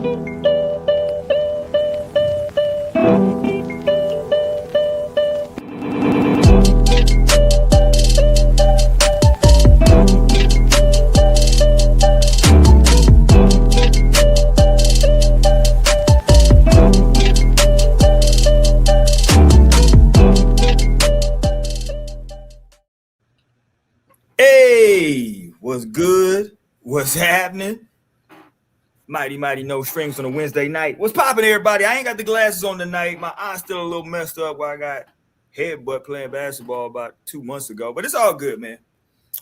Hey, what's good? What's happening? Mighty no strings on a Wednesday night. What's popping, everybody? I ain't got the glasses on tonight. My eye's still a little messed up where I got headbutt playing basketball about 2 months ago. But it's all good, man.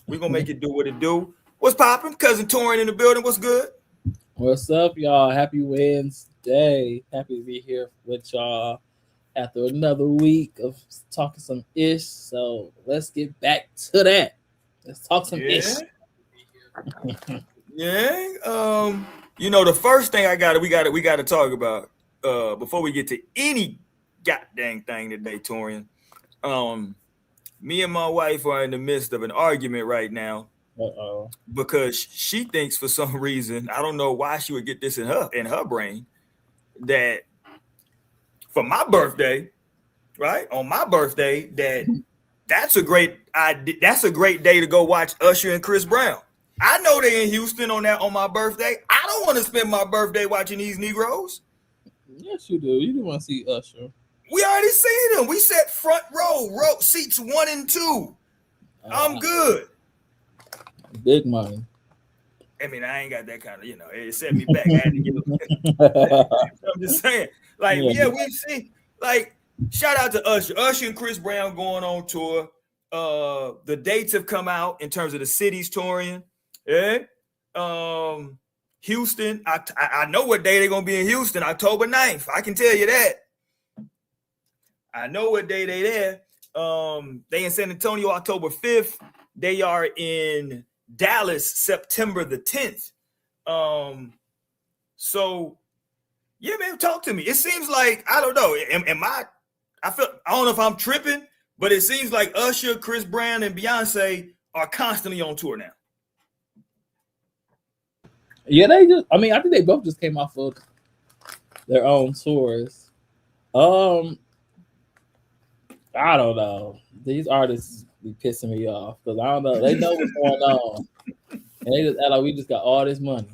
We're gonna make it do what it do. What's popping? Cousin Torian in the building. What's good? What's up, y'all? Happy Wednesday. Happy to be here with y'all after another week of talking some ish. So let's get back to that. Let's talk some ish. Yeah. The first thing we gotta talk about before we get to any goddamn thing today, Torian. Me and my wife are in the midst of an argument right now. Because she thinks for some reason, I don't know why she would get this in her brain, that for my birthday, right? On my birthday, that's a great day to go watch Usher and Chris Brown. I know they in Houston on my birthday. I don't want to spend my birthday watching these Negroes. Yes, you do. You do want to see Usher. We already seen them. We sat front row seats 1 and 2. I'm good. Big money. I mean, I ain't got that kind of, it set me back. I had to get I'm just saying, we've seen, shout out to Usher and Chris Brown going on tour. The dates have come out in terms of the cities touring. Yeah. Houston, I know what day they're going to be in Houston, October 9th. I can tell you that. I know what day they there. They in San Antonio, October 5th. They are in Dallas, September the 10th. So yeah, man, talk to me. It seems like, I don't know. I don't know if I'm tripping, but it seems like Usher, Chris Brown, and Beyonce are constantly on tour now. Yeah, I think they both just came off of their own tours. I don't know. These artists be pissing me off because I don't know. They know what's going on, and they just act like we just got all this money.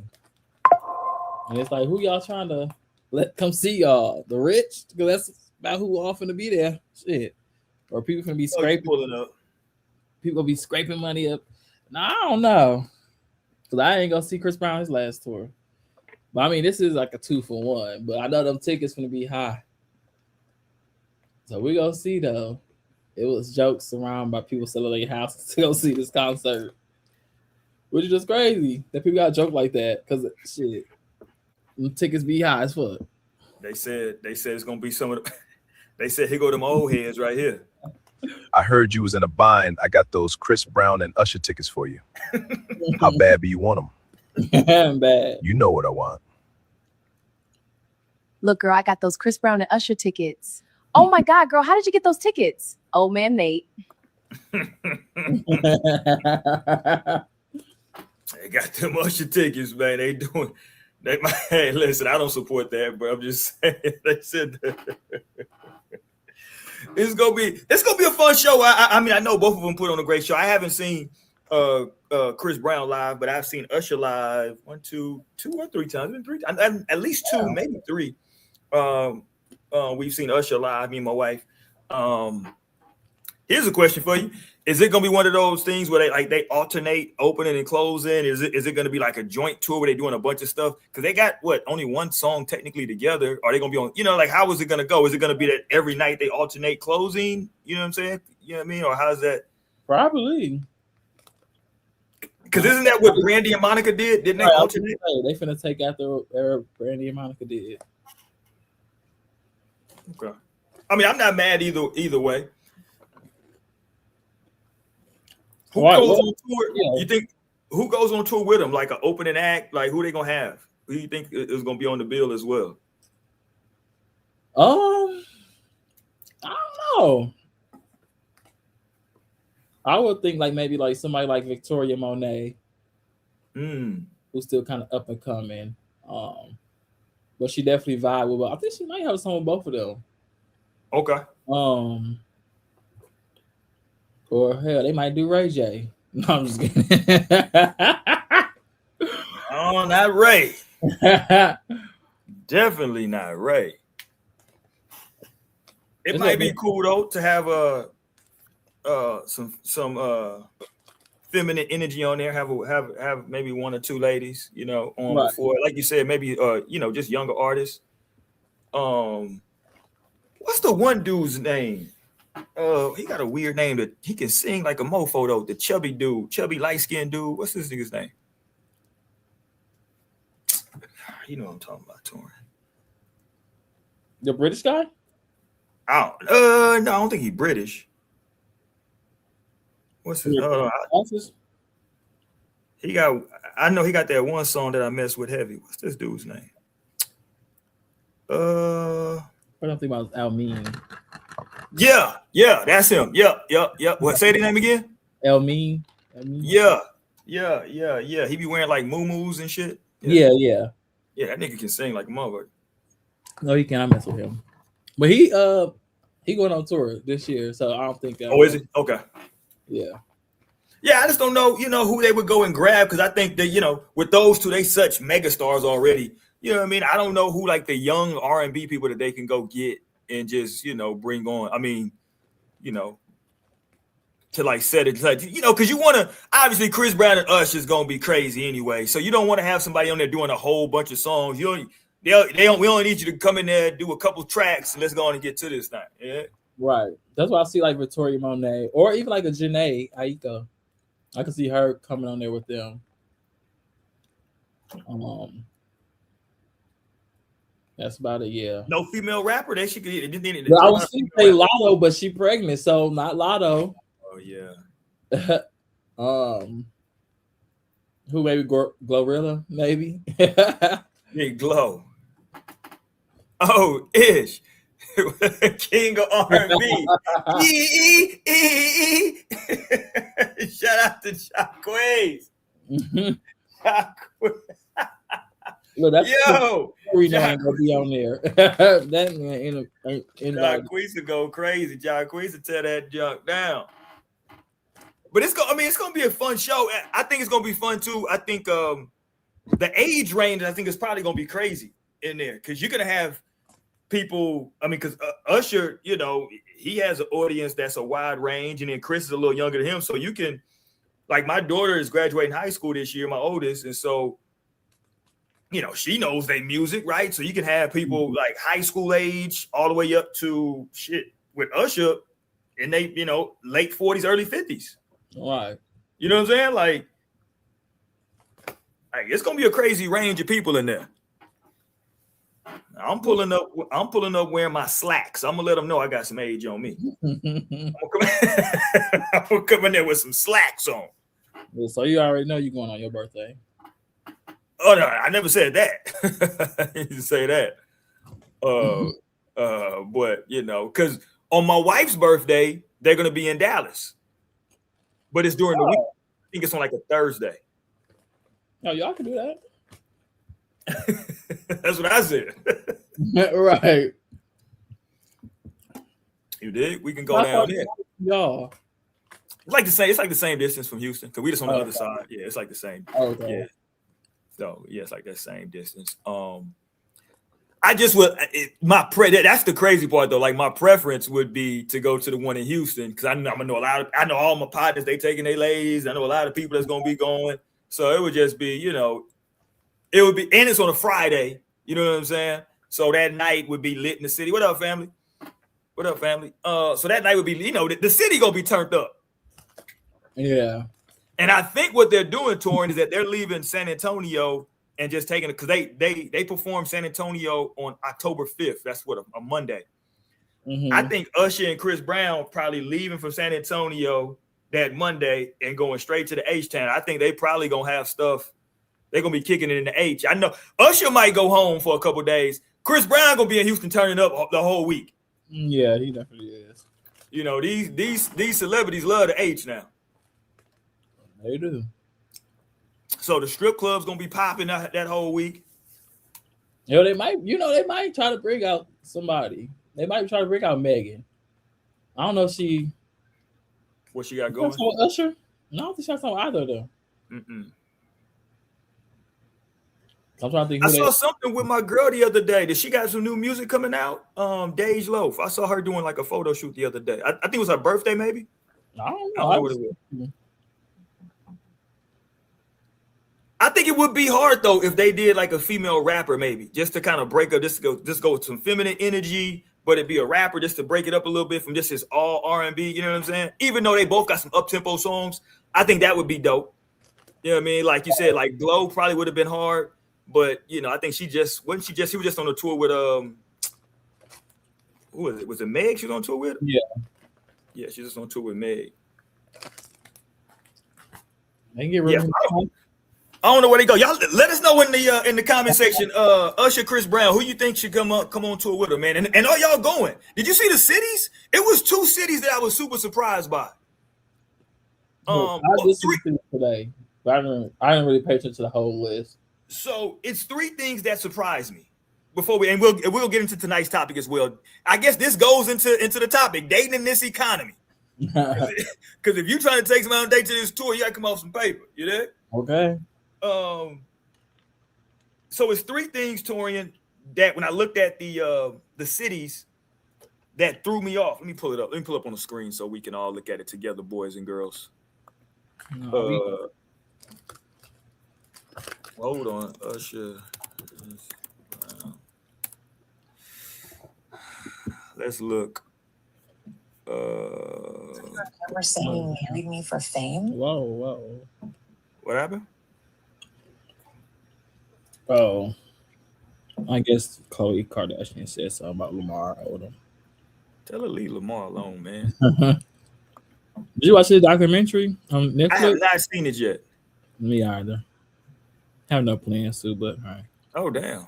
And it's like, who y'all trying to let come see y'all? The rich? Because that's about who all finna be there. Shit. Or people finna be scraping. Pulling up. People be scraping money up. No, I don't know. Because I ain't gonna see Chris Brown his last tour. But I mean, this is like a 2-for-1. But I know them tickets finna be high. So we gonna see though. It was jokes around by people selling their houses to go see this concert, which is just crazy that people got a joke like that because shit, the tickets be high as fuck. They said it's gonna be some of the. They said here go them old heads right here. I heard you was in a bind. I got those Chris Brown and Usher tickets for you. How bad do you want them? Bad. You know what I want. Look, girl, I got those Chris Brown and Usher tickets. Oh my God, girl, how did you get those tickets? Old man Nate. They got them Usher tickets, man. Hey, listen, I don't support that, but I'm just saying they said that. It's gonna be a fun show. I mean, I know both of them put on a great show. I haven't seen Chris Brown live, but I've seen Usher live 2 or 3 times. At least 2, maybe 3. We've seen Usher live, me and my wife. Here's a question for you. Is it gonna be one of those things where they alternate opening and closing? Is it gonna be like a joint tour where they're doing a bunch of stuff? Because they got only one song technically together. Are they gonna be on, how is it gonna go? Is it gonna be that every night they alternate closing? You know what I'm saying? You know what I mean? Or how's that? Probably. Because isn't that what Brandy and Monica did? Didn't they alternate? They finna take after Brandy and Monica did. Okay. I mean, I'm not mad either way. Who goes on tour? Yeah. You think who goes on tour with them? Like an opening act? Like who they gonna have? Who do you think is gonna be on the bill as well? I don't know. I would think maybe somebody like Victoria Monet, who's still kind of up and coming. but she definitely vibe with. I think she might have a song with both of them. Okay. Or hell, they might do Ray J. No, I'm just kidding. Oh, not Ray. Definitely not Ray. It It's might like be cool though to have some feminine energy on there. Have maybe one or two ladies, on right. before, like you said, maybe just younger artists. What's the one dude's name? He got a weird name that he can sing like a mofo though. The chubby dude, chubby light skinned dude. What's this nigga's name? You know what I'm talking about, Torrin. The British guy? No, I don't think he's British. What's his? I know he got that one song that I messed with heavy. What's this dude's name? I don't think about Almin. Yeah, that's him. Yep. What? Say the name again? Almin. Yeah. He be wearing like muumuus and shit. Yeah. That nigga can sing like a motherfucker. No, he can't. I mess with him. But he going on tour this year, so I don't think. Oh, is he? Okay. Yeah. Yeah, I just don't know, who they would go and grab, because I think that, with those two, they such mega stars already. You know what I mean? I don't know who like the young R&B people that they can go get and just, bring on. I mean, to like set it, like, because you want to, obviously Chris Brown and Usher is going to be crazy anyway. So you don't want to have somebody on there doing a whole bunch of songs. We only need you to come in there, do a couple tracks, and let's go on and get to this thing. Yeah. Right. That's why I see like Victoria Monet or even like a Janae Aiko. I can see her coming on there with them. That's about it. Yeah. No female rapper. They should get. Well, I was going to say Lotto, but she pregnant, so not Lotto. Oh yeah. Who maybe Glorilla? Maybe. Big Glow. Oh, Ish. King of R&B. Shout out to Jacquees. Look, that's yo, we know ain't gonna be on there. That man ain't Jacquees will go crazy. Jacquees will tear that junk down. But it's gonna be a fun show. I think it's gonna be fun too. I think the age range, I think, is probably gonna be crazy in there, because you're gonna have people. I mean, because Usher, he has an audience that's a wide range, and then Chris is a little younger than him, so you can, like, my daughter is graduating high school this year, my oldest, and so she knows their music, right? So you can have people like high school age all the way up to shit with Usher, and they late 40s, early 50s. Right. You know what I'm saying? Like it's gonna be a crazy range of people in there. I'm pulling up wearing my slacks. I'm gonna let them know I got some age on me. I'm gonna come in there with some slacks on. Well, so you already know you're going on your birthday. Oh no, I never said that. I didn't say that. But because on my wife's birthday, they're gonna be in Dallas. But it's during the week. I think it's on like a Thursday. Oh, y'all can do that. That's what I said. Right. You did? We can go down there. Y'all. It's like the same distance from Houston, because we just on the other side. Yeah, it's like the same. Okay. Yeah. So yeah, it's like that same distance. I just would that's the crazy part though. Like, my preference would be to go to the one in Houston, because I know I know all my partners, they taking their ladies. I know a lot of people that's gonna be going. So it would just be, it would be, and it's on a Friday, you know what I'm saying? So that night would be lit in the city. What up, family? So that night would be, the city gonna be turned up. Yeah. And I think what they're doing, Torrin, is that they're leaving San Antonio and just taking it, because they perform San Antonio on October 5th. That's what, a Monday. Mm-hmm. I think Usher and Chris Brown probably leaving from San Antonio that Monday and going straight to the H-Town. I think they probably gonna have stuff. They're gonna be kicking it in the H. I know Usher might go home for a couple days. Chris Brown gonna be in Houston turning up the whole week. Yeah, he definitely is. These celebrities love the H now. They do. So the strip club's gonna be popping that whole week. They might try to bring out somebody. They might try to bring out Megan. I don't know if she. What she got That's going? Usher. No, I don't think she has on either of them. Mm-mm. I'm trying to think I who they. saw something with my girl the other day. That she got some new music coming out. Dej Loaf. I saw her doing like a photo shoot the other day. I think it was her birthday, maybe. I don't I know. don't know what it was. I think it would be hard though if they did like a female rapper, maybe just to kind of break up. Just go with some feminine energy, but it'd be a rapper just to break it up a little bit from just his all R&B. You know what I'm saying? Even though they both got some up tempo songs, I think that would be dope. You know what I mean? Like you said, like Glow probably would have been hard, but I think she was just on a tour with who was it? Was it Meg? She was on tour with? Yeah. Yeah, she's just on tour with Meg. They can get rid Yeah, of him. I don't know where they go. Y'all let us know in the comment section. Usher, Chris Brown, who you think should come on tour with her, man? And are y'all going? Did you see the cities? It was 2 cities that I was super surprised by. I listened to it today, but I didn't really pay attention to the whole list. So it's 3 things that surprised me before we'll get into tonight's topic as well. I guess this goes into the topic, dating in this economy. Because if you're trying to take somebody on a date to this tour, you gotta come off some paper. You know? Okay. So it's 3 things, Torian, that when I looked at the cities that threw me off. Let me pull it up. Let me pull up on the screen so we can all look at it together, boys and girls. Hold on, Usher. Let's look. Remember saying you married me for fame? Whoa. What happened? Oh, I guess Khloe Kardashian said something about Lamar Odom. Tell her leave Lamar alone, man. Did you watch the documentary on Netflix? I have not seen it yet. Me either. Have no plans to, but all right. Oh damn.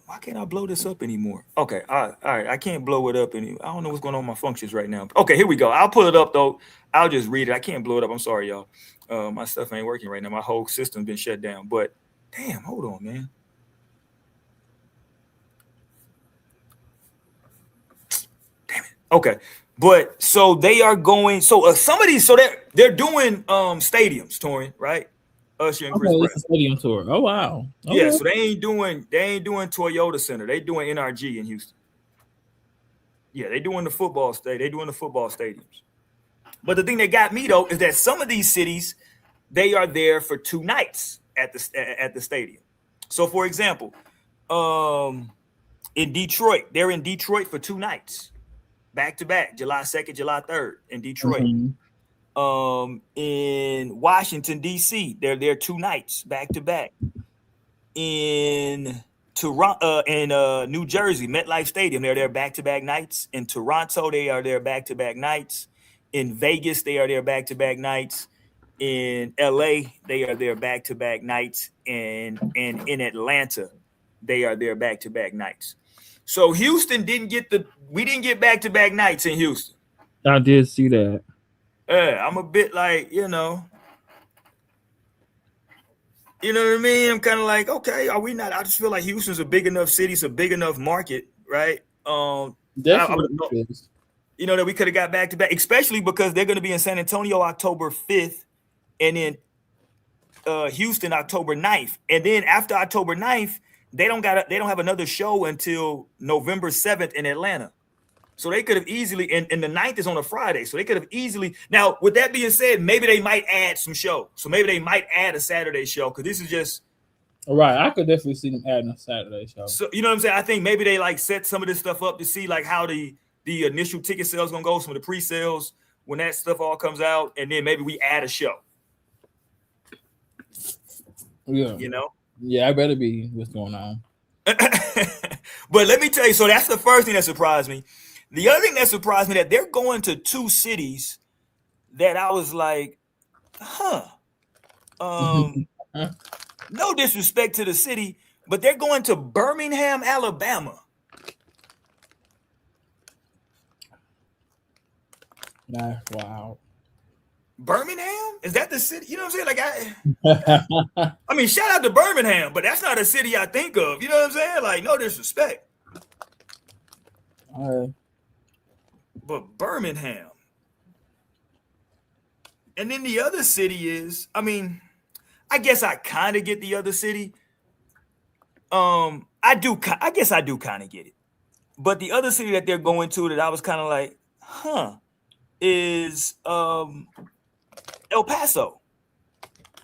Why can't I blow this up anymore? Okay, all right. I can't blow it up anymore. I don't know what's going on with my functions right now. Okay, here we go. I'll pull it up though. I'll just read it. I can't blow it up. I'm sorry, y'all. My stuff ain't working right now. My whole system's been shut down. But damn, hold on, man. Damn it. Okay, but so they are going. So some of these, so they're doing stadiums, touring, right? Usher and Chris Brown. It's a stadium tour. Oh wow. Okay. Yeah, so they ain't doing Toyota Center. They doing NRG in Houston. Yeah, they doing the football stadiums. But the thing that got me though is that some of these cities, they are there for 2 nights at the stadium. So for example, in Detroit, they're in Detroit for 2 nights, back to back, July 2nd, July 3rd in Detroit. Mm-hmm. In Washington D.C., they're there 2 nights back to back. In Toronto, in New Jersey, MetLife Stadium, they're there back to back nights. In Toronto, they are there back to back nights. In Vegas, they are there back to back nights. In L.A., they are there back to back nights. And in Atlanta, they are there back to back nights. So Houston we didn't get back to back nights in Houston. I did see that. Yeah, I'm a bit like, you know what I mean? I'm kind of like, okay, are we not? I just feel like Houston's a big enough city, it's a big enough market, right? Definitely. That we could have got back to back, especially because they're going to be in San Antonio October 5th and then Houston October 9th. And then after October 9th, they don't have another show until November 7th in Atlanta. So they could have easily, and the 9th is on a Friday. So they could have easily, now with that being said, maybe they might add some show. So maybe they might add a Saturday show because this is just. Right. I could definitely see them adding a Saturday show. So, you know what I'm saying? I think maybe they like set some of this stuff up to see like how the initial ticket sales going to go, some of the pre-sales when that stuff all comes out. And then maybe we add a show. Yeah. Yeah, I better be what's going on. But let me tell you, so that's the first thing that surprised me. The other thing that surprised me that they're going to 2 cities that I was like, no disrespect to the city, but they're going to Birmingham, Alabama. Wow. Birmingham? Is that the city? You know what I'm saying? Like I mean, shout out to Birmingham, but that's not a city I think of. You know what I'm saying? Like, no disrespect. But Birmingham. And then the other city is, I mean, I guess I kind of get the other city. I guess I do kind of get it. But the other city that they're going to that I was kind of like, is El Paso.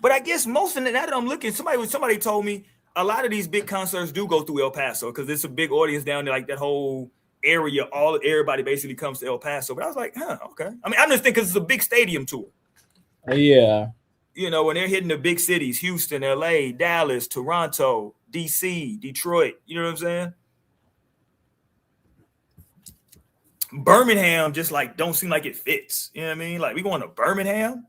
But I guess most of it, now that I'm looking, somebody told me a lot of these big concerts do go through El Paso because it's a big audience down there, like that whole area. Everybody basically comes to El Paso. But I was like, okay. I mean, I'm just thinking because it's a big stadium tour. Yeah. You know, when they're hitting the big cities, Houston, LA, Dallas, Toronto, DC, Detroit. You know what I'm saying? Birmingham just like don't seem like it fits. You know what I mean? Like we going to Birmingham?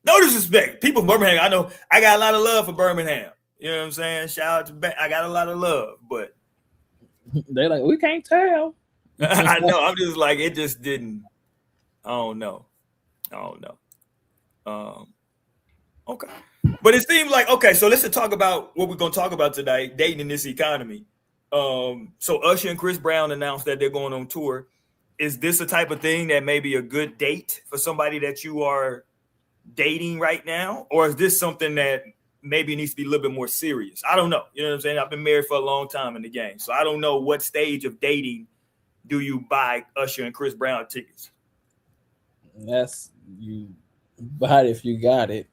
No disrespect. People in Birmingham, I know I got a lot of love for Birmingham. You know what I'm saying? Shout out to I got a lot of love, but they're like, we can't tell. I know. I'm just like, it just didn't. I don't know. Okay. But it seems like, okay, so let's talk about what we're going to talk about today, dating in this economy. So Usher and Chris Brown announced that they're going on tour. Is this a type of thing that may be a good date for somebody that you are dating right now? Or is this something that maybe needs to be a little bit more serious? I don't know. You know what I'm saying? I've been married for a long time in the game. So I don't know what stage of dating do you buy Usher and Chris Brown tickets. That's you buy it if you got it.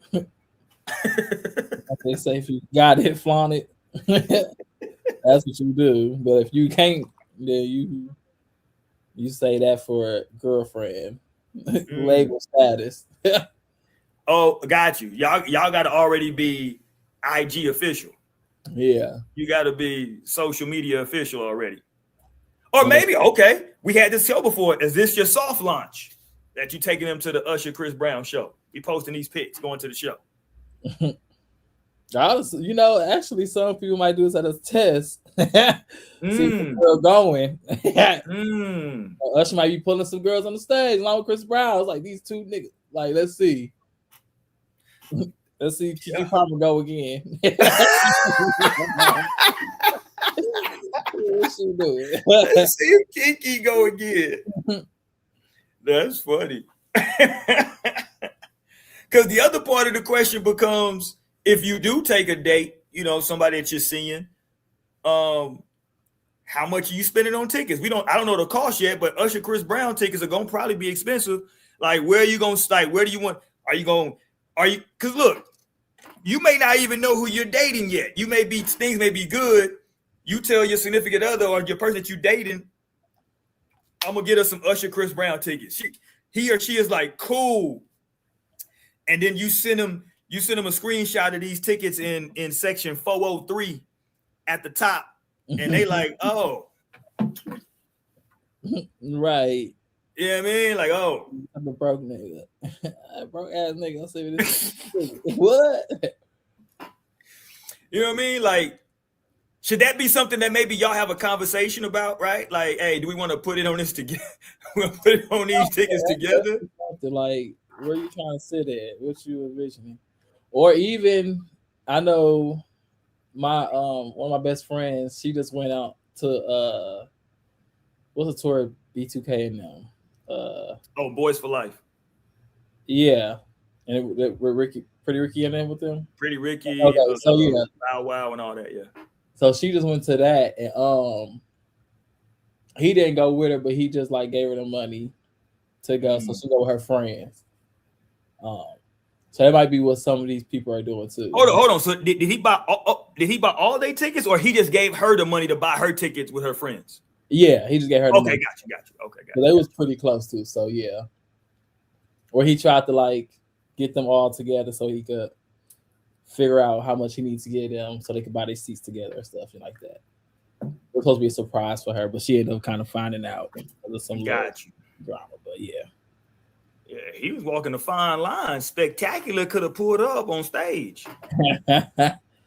They say if you got it, flaunt it. That's what you do. But if you can't, then you say that for a girlfriend. Label status. Oh, got you. Y'all got to already be IG official. Yeah. You got to be social media official already. Or maybe, okay, we had this show before. Is this your soft launch that you taking them to the Usher Chris Brown show? You posting these pics going to the show. Honestly, you know, actually, some people might do this as a test. See if they're going. Usher might be pulling some girls on the stage along with Chris Brown. It's like these two niggas. Like, let's see. Let's see Kiki Palmer go again. What she doing? Let's see if Kiki go again. That's funny. Because the other part of the question becomes, if you do take a date, you know, somebody that you're seeing, how much are you spending on tickets? I don't know the cost yet, but Usher Chris Brown tickets are gonna probably be expensive. Like, where are you gonna start? Where do you want? Because look, you may not even know who you're dating yet. Things may be good. You tell your significant other or your person that you're dating, I'm gonna get her some Usher Chris Brown tickets. He or she is like, cool. And then you send them a screenshot of these tickets in section 403 at the top. And they like, oh. Right. You know what I mean? Like, oh. I'm a broke nigga. A broke ass nigga. I'll say this. What? You know what I mean? Like, should that be something that maybe y'all have a conversation about, right? Like, hey, do we want to put it on this together? We'll put it on these tickets together? Like, where you trying to sit at? What you envisioning? Or even, I know my one of my best friends, she just went out to what's the tour B2K and them? Boys for Life. Yeah. And we're Pretty Ricky in there with them? Pretty Ricky, okay, so yeah. Bow Wow and all that, yeah. So she just went to that, and he didn't go with her, but he just like gave her the money to go, so she go with her friends. So that might be what some of these people are doing too. Hold on. So did he buy all their tickets, or he just gave her the money to buy her tickets with her friends? Yeah, he just gave her. The money. Got you. Okay, got you. They was pretty close too. So yeah, or he tried to like get them all together so he could figure out how much he needs to get them so they could buy their seats together and stuff like that. It was supposed to be a surprise for her, but she ended up kind of finding out. There's some drama, but yeah. Yeah, he was walking a fine line. Spectacular could have pulled up on stage.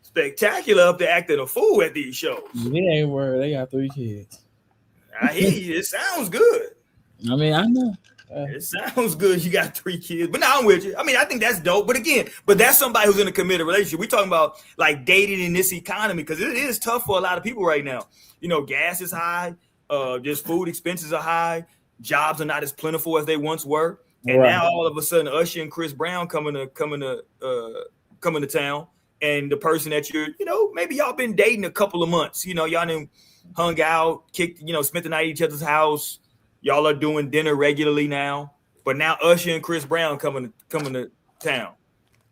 Spectacular up there acting a fool at these shows. They ain't worried. They got 3 kids. I hear you. It sounds good. I mean, I know. It sounds good. You got 3 kids, but now I'm with you. I mean, I think that's dope. But again, that's somebody who's in a committed relationship. We talking about like dating in this economy because it is tough for a lot of people right now. You know, gas is high. Just food expenses are high. Jobs are not as plentiful as they once were. And now all of a sudden, Usher and Chris Brown coming to town, and the person that maybe y'all been dating a couple of months. Y'all done hung out, kicked, spent the night at each other's house. Y'all are doing dinner regularly now, but now Usher and Chris Brown coming to town,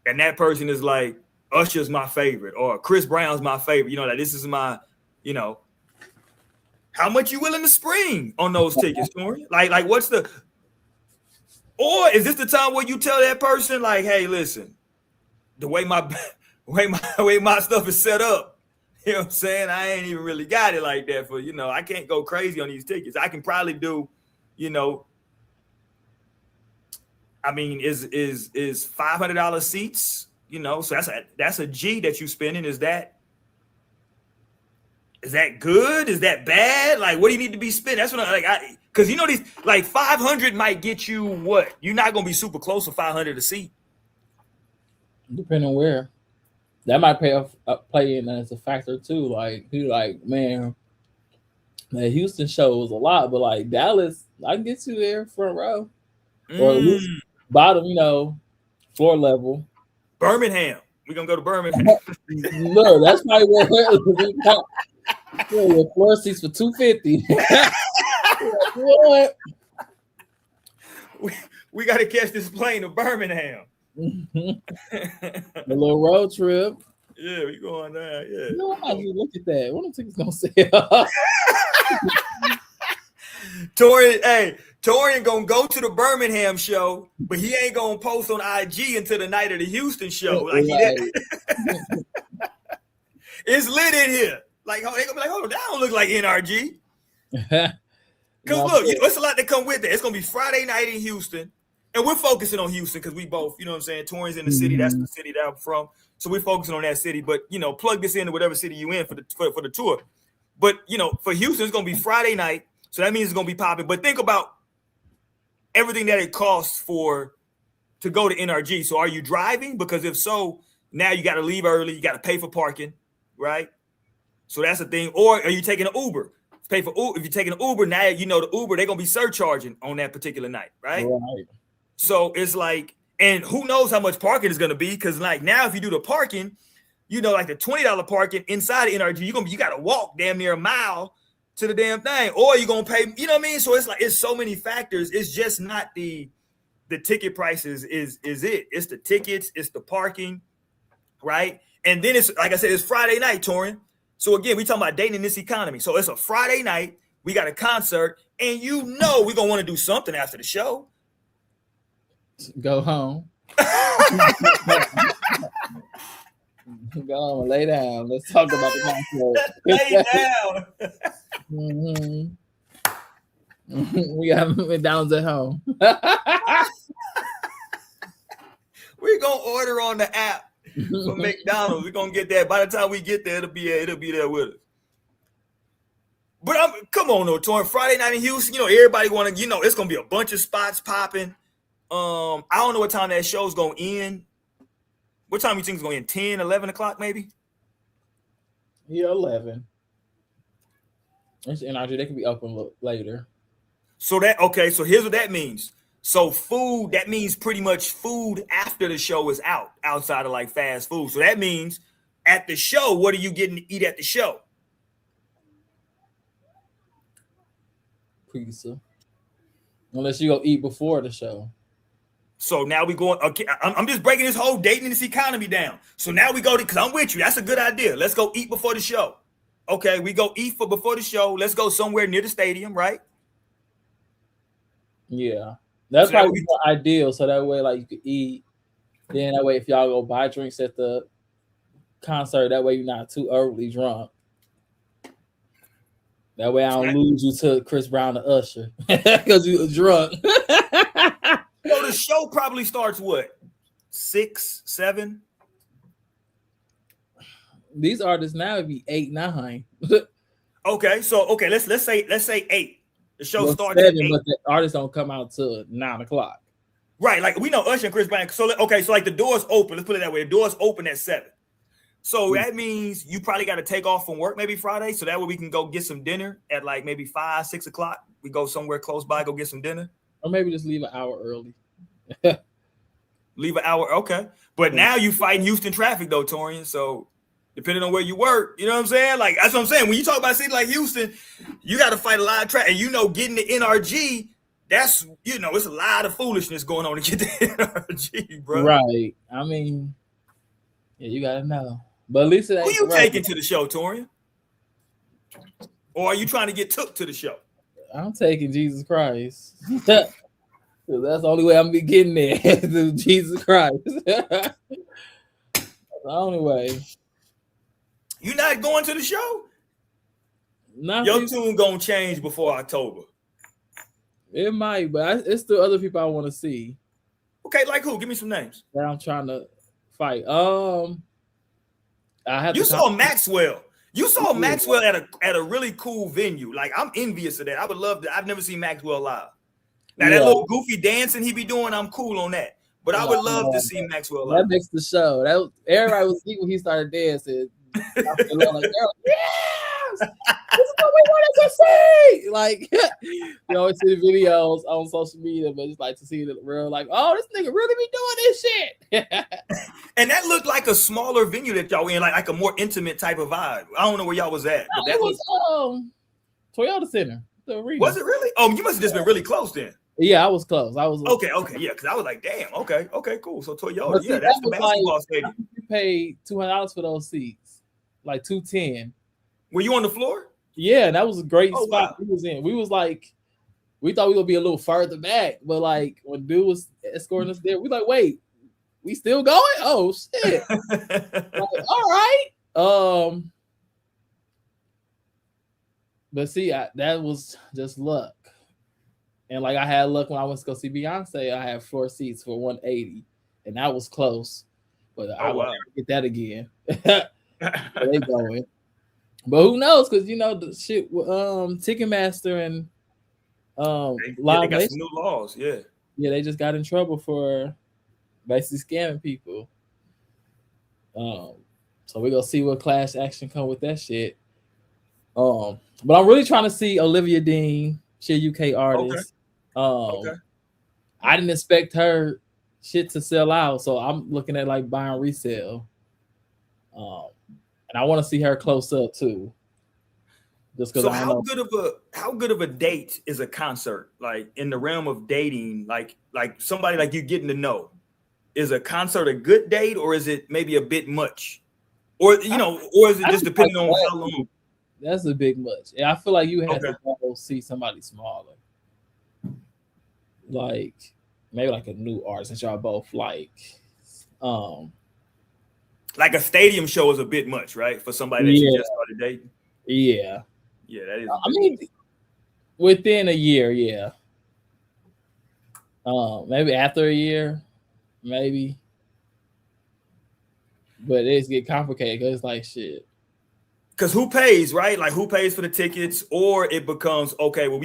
and that person is like, Usher's my favorite, or Chris Brown's my favorite. Like this is my, how much you willing to spring on those tickets, Tori? Like what's the, or is this the time where you tell that person like, hey, listen, the way my stuff is set up. You know what I'm saying? I ain't even really got it like that for, I can't go crazy on these tickets. I can probably do, I mean, is $500 seats, so that's a G that you spending. Is that good? Is that bad? Like, what do you need to be spending? That's what because these like 500 might get you what? You're not going to be super close to 500 a seat. Depending on where. That might play in as a factor too. Like man, the Houston show was a lot, but like Dallas, I can get you there front row, or at least bottom, floor level. Birmingham, we're gonna go to Birmingham. No, that's probably where floor seats for $250. What? We got to catch this plane to Birmingham. A little road trip. Yeah, we going there. Yeah. Look at that. What are tickets gonna sell? Torian gonna go to the Birmingham show, but he ain't gonna post on IG until the night of the Houston show. Like it's lit in here. Like they gonna be like, oh, that don't look like NRG. Because look, it's a lot that come with it. It's gonna be Friday night in Houston. And we're focusing on Houston because we both, you know what I'm saying? Torian's in the city. That's the city that I'm from. So we're focusing on that city. But, plug this into whatever city you in for the tour. But, for Houston, it's going to be Friday night. So that means it's going to be popping. But think about everything that it costs to go to NRG. So are you driving? Because if so, now you got to leave early. You got to pay for parking, right? So that's the thing. Or are you taking an Uber? If you're taking an Uber, now the Uber, they're going to be surcharging on that particular night, right? Right. So it's like, and who knows how much parking is going to be? Because like now, if you do the parking, like the $20 parking inside of NRG, you got to walk damn near a mile to the damn thing, or you're going to pay, you know what I mean? So it's like, it's so many factors. It's just not the ticket prices is it. It's the tickets, it's the parking, right? And then it's, like I said, it's Friday night, Torian. So again, we talking about dating in this economy. So it's a Friday night, we got a concert, and we're going to want to do something after the show. Go home. Go home, lay down. Let's talk about the concert. Lay down. We got McDonald's at home. We're gonna order on the app for McDonald's. We're gonna get that. By the time we get there, it'll be there with us. But come on, though, Torian. Friday night in Houston, everybody want to, it's gonna be a bunch of spots popping. I don't know what time that show's going to end. What time you think it's going to end? 10, 11 o'clock maybe? Yeah, 11. It's NRG. They can be open a little later. So here's what that means. So food, that means pretty much food after the show is out, outside of like fast food. So that means at the show, what are you getting to eat at the show? Pizza. Unless you go eat before the show. So now we going, okay, I'm just breaking this whole dating in this economy down. So now we go because I'm with you. That's a good idea. Let's go eat before the show. Okay, we go eat before the show. Let's go somewhere near the stadium, right? Yeah. That's probably ideal. So that way, like, you could eat. Then that way, if y'all go buy drinks at the concert, that way you're not too overly drunk. That way I don't lose you to Chris Brown and Usher because you were drunk. So the show probably starts what? 6, 7? These artists now would be 8, 9. Okay, so let's say 8. The show Well, starts at 8. but the artists don't come out till 9 o'clock. Right, like we know Usher and Chris Brown. So like the doors open. Let's put it that way. The doors open at 7. So that means you probably got to take off from work maybe Friday, so that way we can go get some dinner at like maybe 5, 6 o'clock. We go somewhere close by, go get some dinner, or maybe just leave an hour early. Leave an hour, okay. But now you fighting Houston traffic though, Torian. So depending on where you work, you know what I'm saying? Like that's what I'm saying. When you talk about a city like Houston, you got to fight a lot of traffic, and getting the NRG. That's it's a lot of foolishness going on to get the NRG, bro. Right. I mean, yeah, you gotta know. But at least it ain't who you taking to the show, Torian? Or are you trying to get took to the show? I'm taking Jesus Christ. That's the only way I'm gonna be getting there through Jesus Christ. That's the only way. You not going to the show? Your tune gonna change before October. It might, but it's still other people I want to see. Okay, like who? Give me some names. That I'm trying to fight. You saw Maxwell. You saw Maxwell at a really cool venue. Like I'm envious of that. I would love to. I've never seen Maxwell live. Now that little goofy dancing he be doing, I'm cool on that. But I would love to see Maxwell live. That makes the show. Everybody was when he started dancing. I feel like, yes, this is what we wanted to see. Like, you always see the videos on social media, but it's like to see the real, like, oh, this nigga really be doing this shit. And that looked like a smaller venue that y'all in, like a more intimate type of vibe. I don't know where y'all was at, but that was Toyota Center. Was it really? Oh, you must have just been really close then. Yeah, I was close. I was okay, yeah, because I was like, damn, okay, cool. So Toyota, yeah, that's the basketball stadium. You paid $200 for those seats, like $210. Were you on the floor? Yeah, that was a great spot wow. we was in. We was like, we thought we would be a little further back, but like when dude was escorting us there, we like, wait, we still going? Oh shit! Like, all right. But see, that was just luck. And like I had luck when I went to go see Beyonce. I had floor seats for 180, and that was close. But I won't get that again. They going. But who knows? Because the shit with Ticketmaster and they got some new laws. Yeah, they just got in trouble for basically scamming people. So we're gonna see what class action come with that shit. But I'm really trying to see Olivia Dean. She a UK artist. Okay. I didn't expect her shit to sell out, so I'm looking at like buying resale. And I want to see her close up too. Just because. So how good of a date is a concert? Like in the realm of dating, like somebody like you getting to know, is a concert a good date or is it maybe a bit much, or or is it just depending on how long? That's a big much. And I feel like you have to go see somebody smaller, like maybe like a new artist that y'all both like. Like a stadium show is a bit much, right? For somebody that you just started dating. Yeah. Yeah, that is. I mean, within a year, yeah. Maybe after a year, maybe. But it's get complicated because it's like shit. Because who pays, right? Like who pays for the tickets? Or it becomes, okay, well,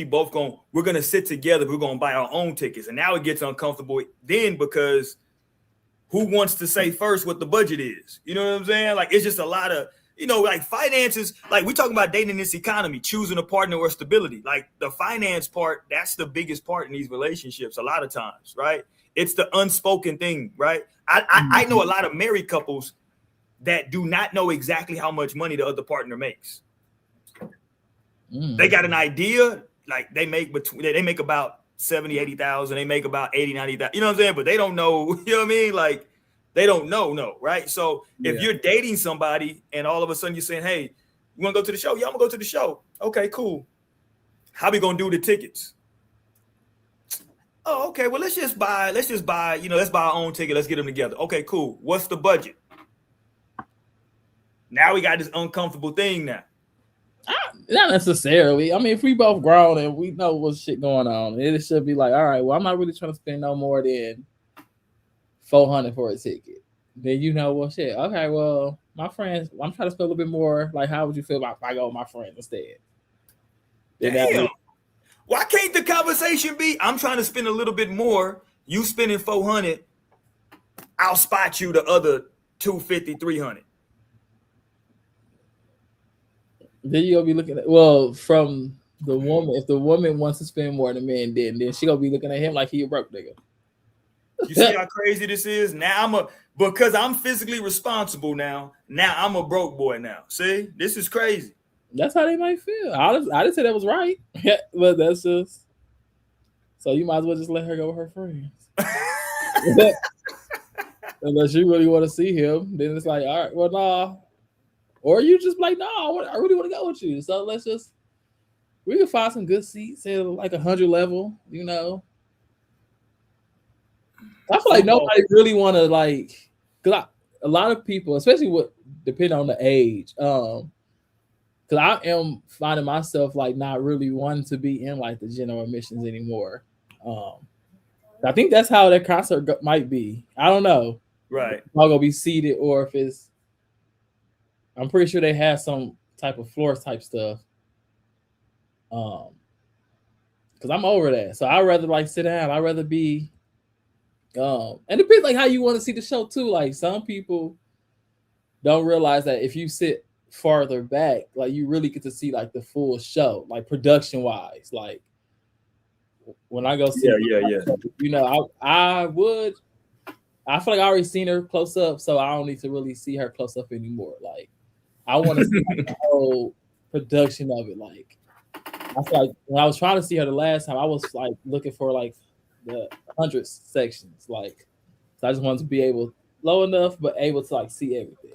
we're gonna sit together, we're gonna buy our own tickets. And now it gets uncomfortable then because who wants to say first what the budget is? You know what I'm saying? Like it's just a lot of, like finances, like we talking about dating in this economy, choosing a partner or stability. Like the finance part, that's the biggest part in these relationships a lot of times, right? It's the unspoken thing, right? I know a lot of married couples that do not know exactly how much money the other partner makes. They got an idea, like they make about 70, 80,000, they make about 80, 90,000, you know what I'm saying? But they don't know, you know what I mean? Like they don't know, right? So if you're dating somebody and all of a sudden you're saying, hey, you want to go to the show? Yeah, I'm gonna go to the show. Okay, cool. How we gonna do the tickets? Oh, okay. Well, let's just buy, let's buy our own ticket. Let's get them together. Okay, cool. What's the budget? Now we got this uncomfortable thing now. Not necessarily. I mean, if we both grown and we know what's shit going on, it should be like, all right, well, I'm not really trying to spend no more than $400 for a ticket. Then shit. Okay, well, my friends, I'm trying to spend a little bit more. Like, how would you feel about if I go with my friends instead? Damn. Why can't the conversation be, I'm trying to spend a little bit more, you spending 400, I'll spot you the other 250, 300. Then you gonna be looking at, well, from the woman. If the woman wants to spend more than the man did, then she gonna be looking at him like he a broke nigga. You see how crazy this is? Now because I'm physically responsible now I'm a broke boy now. See, this is crazy. That's how they might feel. I didn't say that was right, but that's just, so you might as well just let her go with her friends. Unless you really want to see him, then it's like, all right, well, nah. Or you just like, nah, I really want to go with you. So we can find some good seats at like 100 level, you know. I feel like nobody really want to, like, because a lot of people, especially depending on the age, because I am finding myself like not really wanting to be in like the general admissions anymore. I think that's how that concert might be. I don't know. Right. If I'm gonna be seated or if it's. I'm pretty sure they have some type of floor type stuff. Because I'm over that, so I'd rather like sit down. I'd rather be. And it depends like how you want to see the show too. Like some people don't realize that if you sit farther back, like you really get to see like the full show, like production wise. Like when I go see, yeah. You know, I feel like I already seen her close up, so I don't need to really see her close up anymore. Like I want to see like, the whole production of it. Like I feel like when I was trying to see her the last time, I was like looking for like the 100 sections, like, so I just wanted to be able low enough but able to like see everything.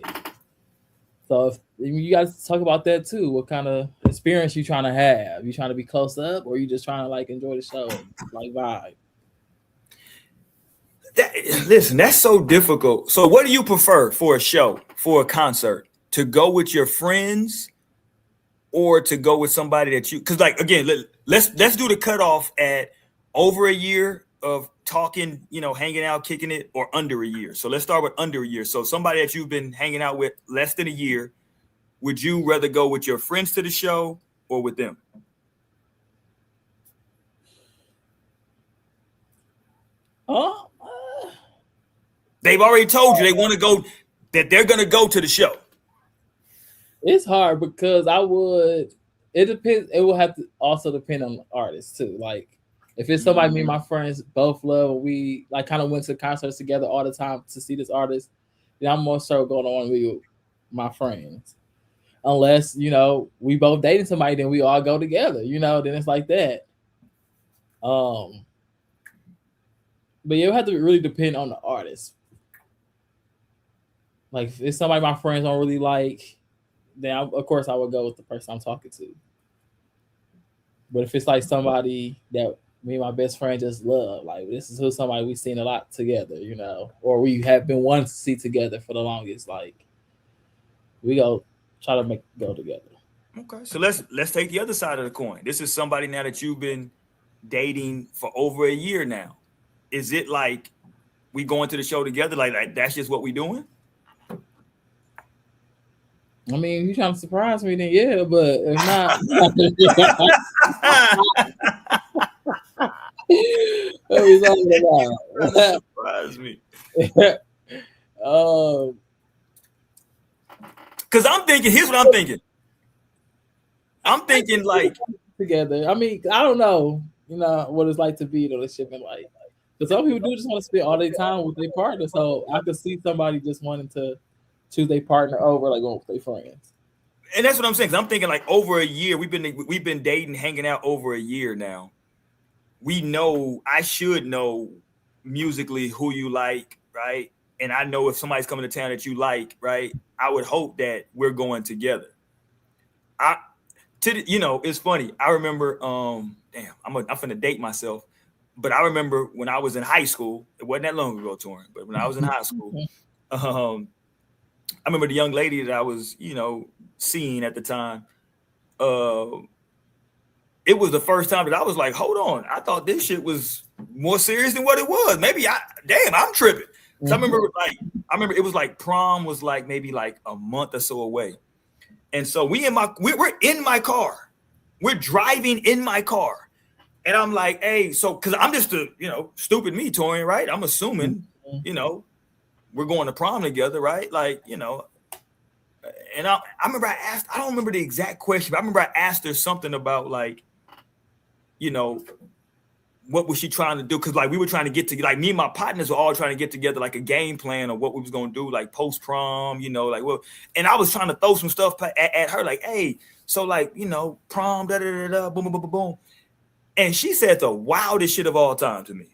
So if you guys talk about that too, what kind of experience you trying to have? You trying to be close up, or you just trying to like enjoy the show, like vibe? Listen, that's so difficult. So what do you prefer for a show, for a concert? To go with your friends or to go with somebody that you, because like again, let's do the cutoff at over a year of talking, you know, hanging out, kicking it, or under a year. So let's start with under a year. So somebody that you've been hanging out with less than a year, would you rather go with your friends to the show or with them? They've already told you they want to go, that they're going to go to the show. It's hard because it depends. It will have to also depend on the artist too. Like if it's somebody me and my friends both love, and we like kind of went to concerts together all the time to see this artist, then I'm more so going on with my friends. Unless, you know, we both dating somebody, then we all go together, you know, then it's like that. But you have to really depend on the artist. Like if it's somebody my friends don't really like, then of course I would go with the person I'm talking to. But if it's like somebody that me and my best friend just love, like this is who somebody we've seen a lot together, you know, or we have been wanting to see together for the longest, like we go try to go together. Okay, so let's take the other side of the coin. This is somebody now that you've been dating for over a year now. Is it like we going to the show together? Like that's just what we doing? I mean, you trying to surprise me, then yeah, but if not, what are we talking about? Surprise me. Because I'm thinking, here's what I'm thinking. I'm thinking like together. I mean, I don't know, you know, what it's like to be in a relationship and like, because some people do just want to spend all their time with their partner. So I could see somebody just wanting to choose their partner over like going with their friends. And that's what I'm saying. Because I'm thinking like over a year, we've been dating, hanging out over a year now. I should know musically who you like, right? And I know if somebody's coming to town that you like, right? I would hope that we're going together. It's funny. I remember, I'm finna date myself, but I remember when I was in high school. It wasn't that long ago, Torrin, but when I was in high school, I remember the young lady that I was, seeing at the time. It was the first time that I was like, hold on, I thought this shit was more serious than what it was. Maybe I'm tripping. So I remember it was like prom was like maybe like a month or so away. And so we're in my car. We're driving in my car. And I'm like, hey, so because I'm just a stupid me, Torian, right? I'm assuming, we're going to prom together, right? Like, and I remember I asked, I don't remember the exact question, but I remember I asked her something about like, what was she trying to do? Because like we were trying to get to, like, me and my partners were all trying to get together like a game plan of what we was gonna do, like post prom, like, well, and I was trying to throw some stuff at her, like, hey, so like, prom, da da da da, boom, boom, boom, boom. And she said the wildest shit of all time to me.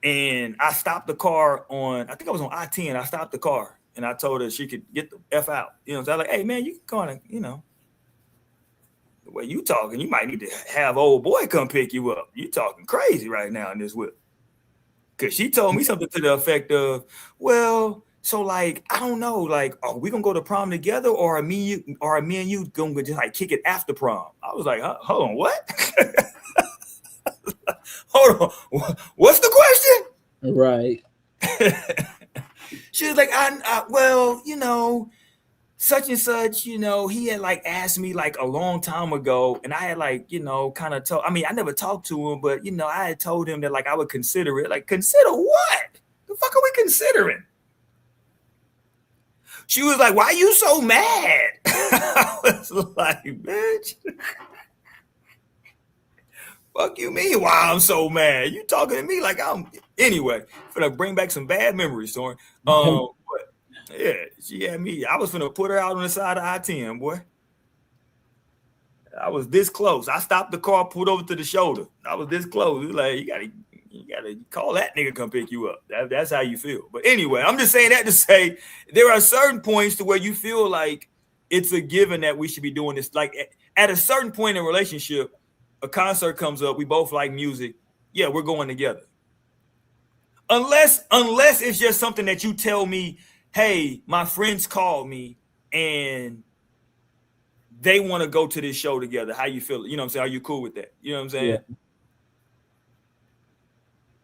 And I stopped the car on, I think I was on I-10. I stopped the car and I told her she could get the F out. So I was like, hey man, you can kind of, the way you talking, you might need to have old boy come pick you up. You talking crazy right now in this whip. Cause she told me something to the effect of, well, so like, I don't know, like, are we gonna go to prom together, or are me and you gonna just like kick it after prom? I was like, hold on, what? Hold on, what's the question? Right. She was like, well, such and such, he had like asked me like a long time ago, and I had like, kind of told, I mean, I never talked to him, but I had told him that like I would consider it. Like, consider what? The fuck are we considering? She was like, why you so mad? I was like, bitch, fuck you mean why I'm so mad? You talking to me like I'm, anyway, finna bring back some bad memories, Soren. But yeah, she had me. I was finna put her out on the side of I-10, boy. I was this close. I stopped the car, pulled over to the shoulder. I was this close. It was like, you gotta call that nigga come pick you up. That's how you feel. But anyway, I'm just saying that to say there are certain points to where you feel like it's a given that we should be doing this. Like at a certain point in a relationship, a concert comes up, we both like music. Yeah, we're going together. Unless it's just something that you tell me, hey, my friends called me and they want to go to this show together. How you feel? You know what I'm saying? Are you cool with that? You know what I'm saying? Yeah.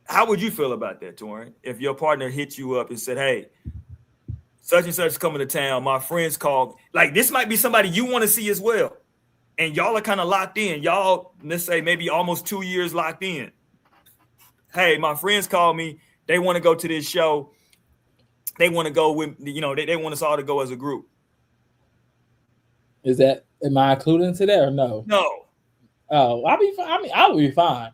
How would you feel about that, Torin? If your partner hit you up and said, hey, such and such is coming to town, my friends called. Like, this might be somebody you want to see as well. And y'all are kind of locked in. Y'all, let's say maybe almost 2 years locked in. Hey, my friends called me. They want to go to this show. They want to go with, they want us all to go as a group. Am I included into that or no? No. Oh, I'll be fine. I mean, I would be fine.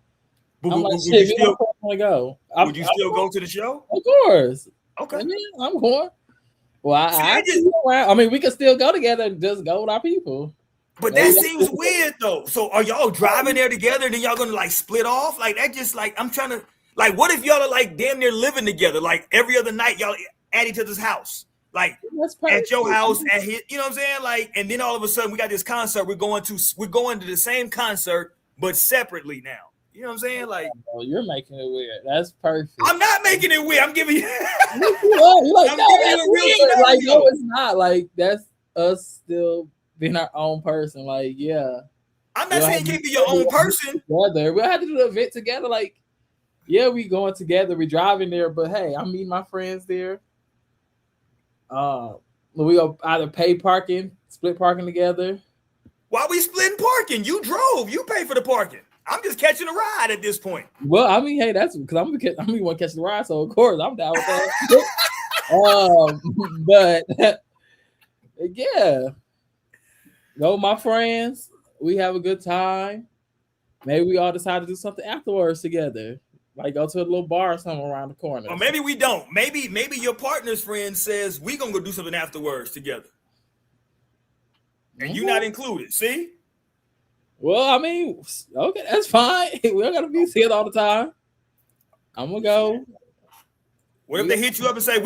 But I'm like, would shit, you still go? Would you still go to the show? Of course. Okay. I mean, I'm going. Well, I mean, we can still go together and just go with our people. But that seems weird though. So are y'all driving there together and then y'all gonna like split off? Like that just like, I'm trying to, like, what if y'all are like damn near living together? Like every other night y'all at each other's house. Like at your house, at his, you know what I'm saying? Like, and then all of a sudden we got this concert we're going to the same concert, but separately now. You know what I'm saying? Like, oh, you're making it weird. That's perfect. I'm not making it weird. I'm giving you I'm giving you a real scenario. Like, no, it's not. Like, that's us still being our own person. Like, yeah. I'm not saying you can't be your own person. We'll have to do the event together. Like, yeah, we going together. We driving there, but hey, I'm meeting my friends there. We go either pay parking, split parking together. Why we splitting parking? You drove. You pay for the parking. I'm just catching a ride at this point. Well, I mean, hey, that's because I'm the one catching the ride, so of course I'm down with that. But yeah, go with my friends. We have a good time. Maybe we all decide to do something afterwards together, like go to a little bar or something around the corner. Or maybe we don't. Maybe your partner's friend says we gonna go do something afterwards together, and you're not included. See? Well, I mean, okay, that's fine. We don't gotta be together all the time. I'm gonna go. What if they hit you up and say,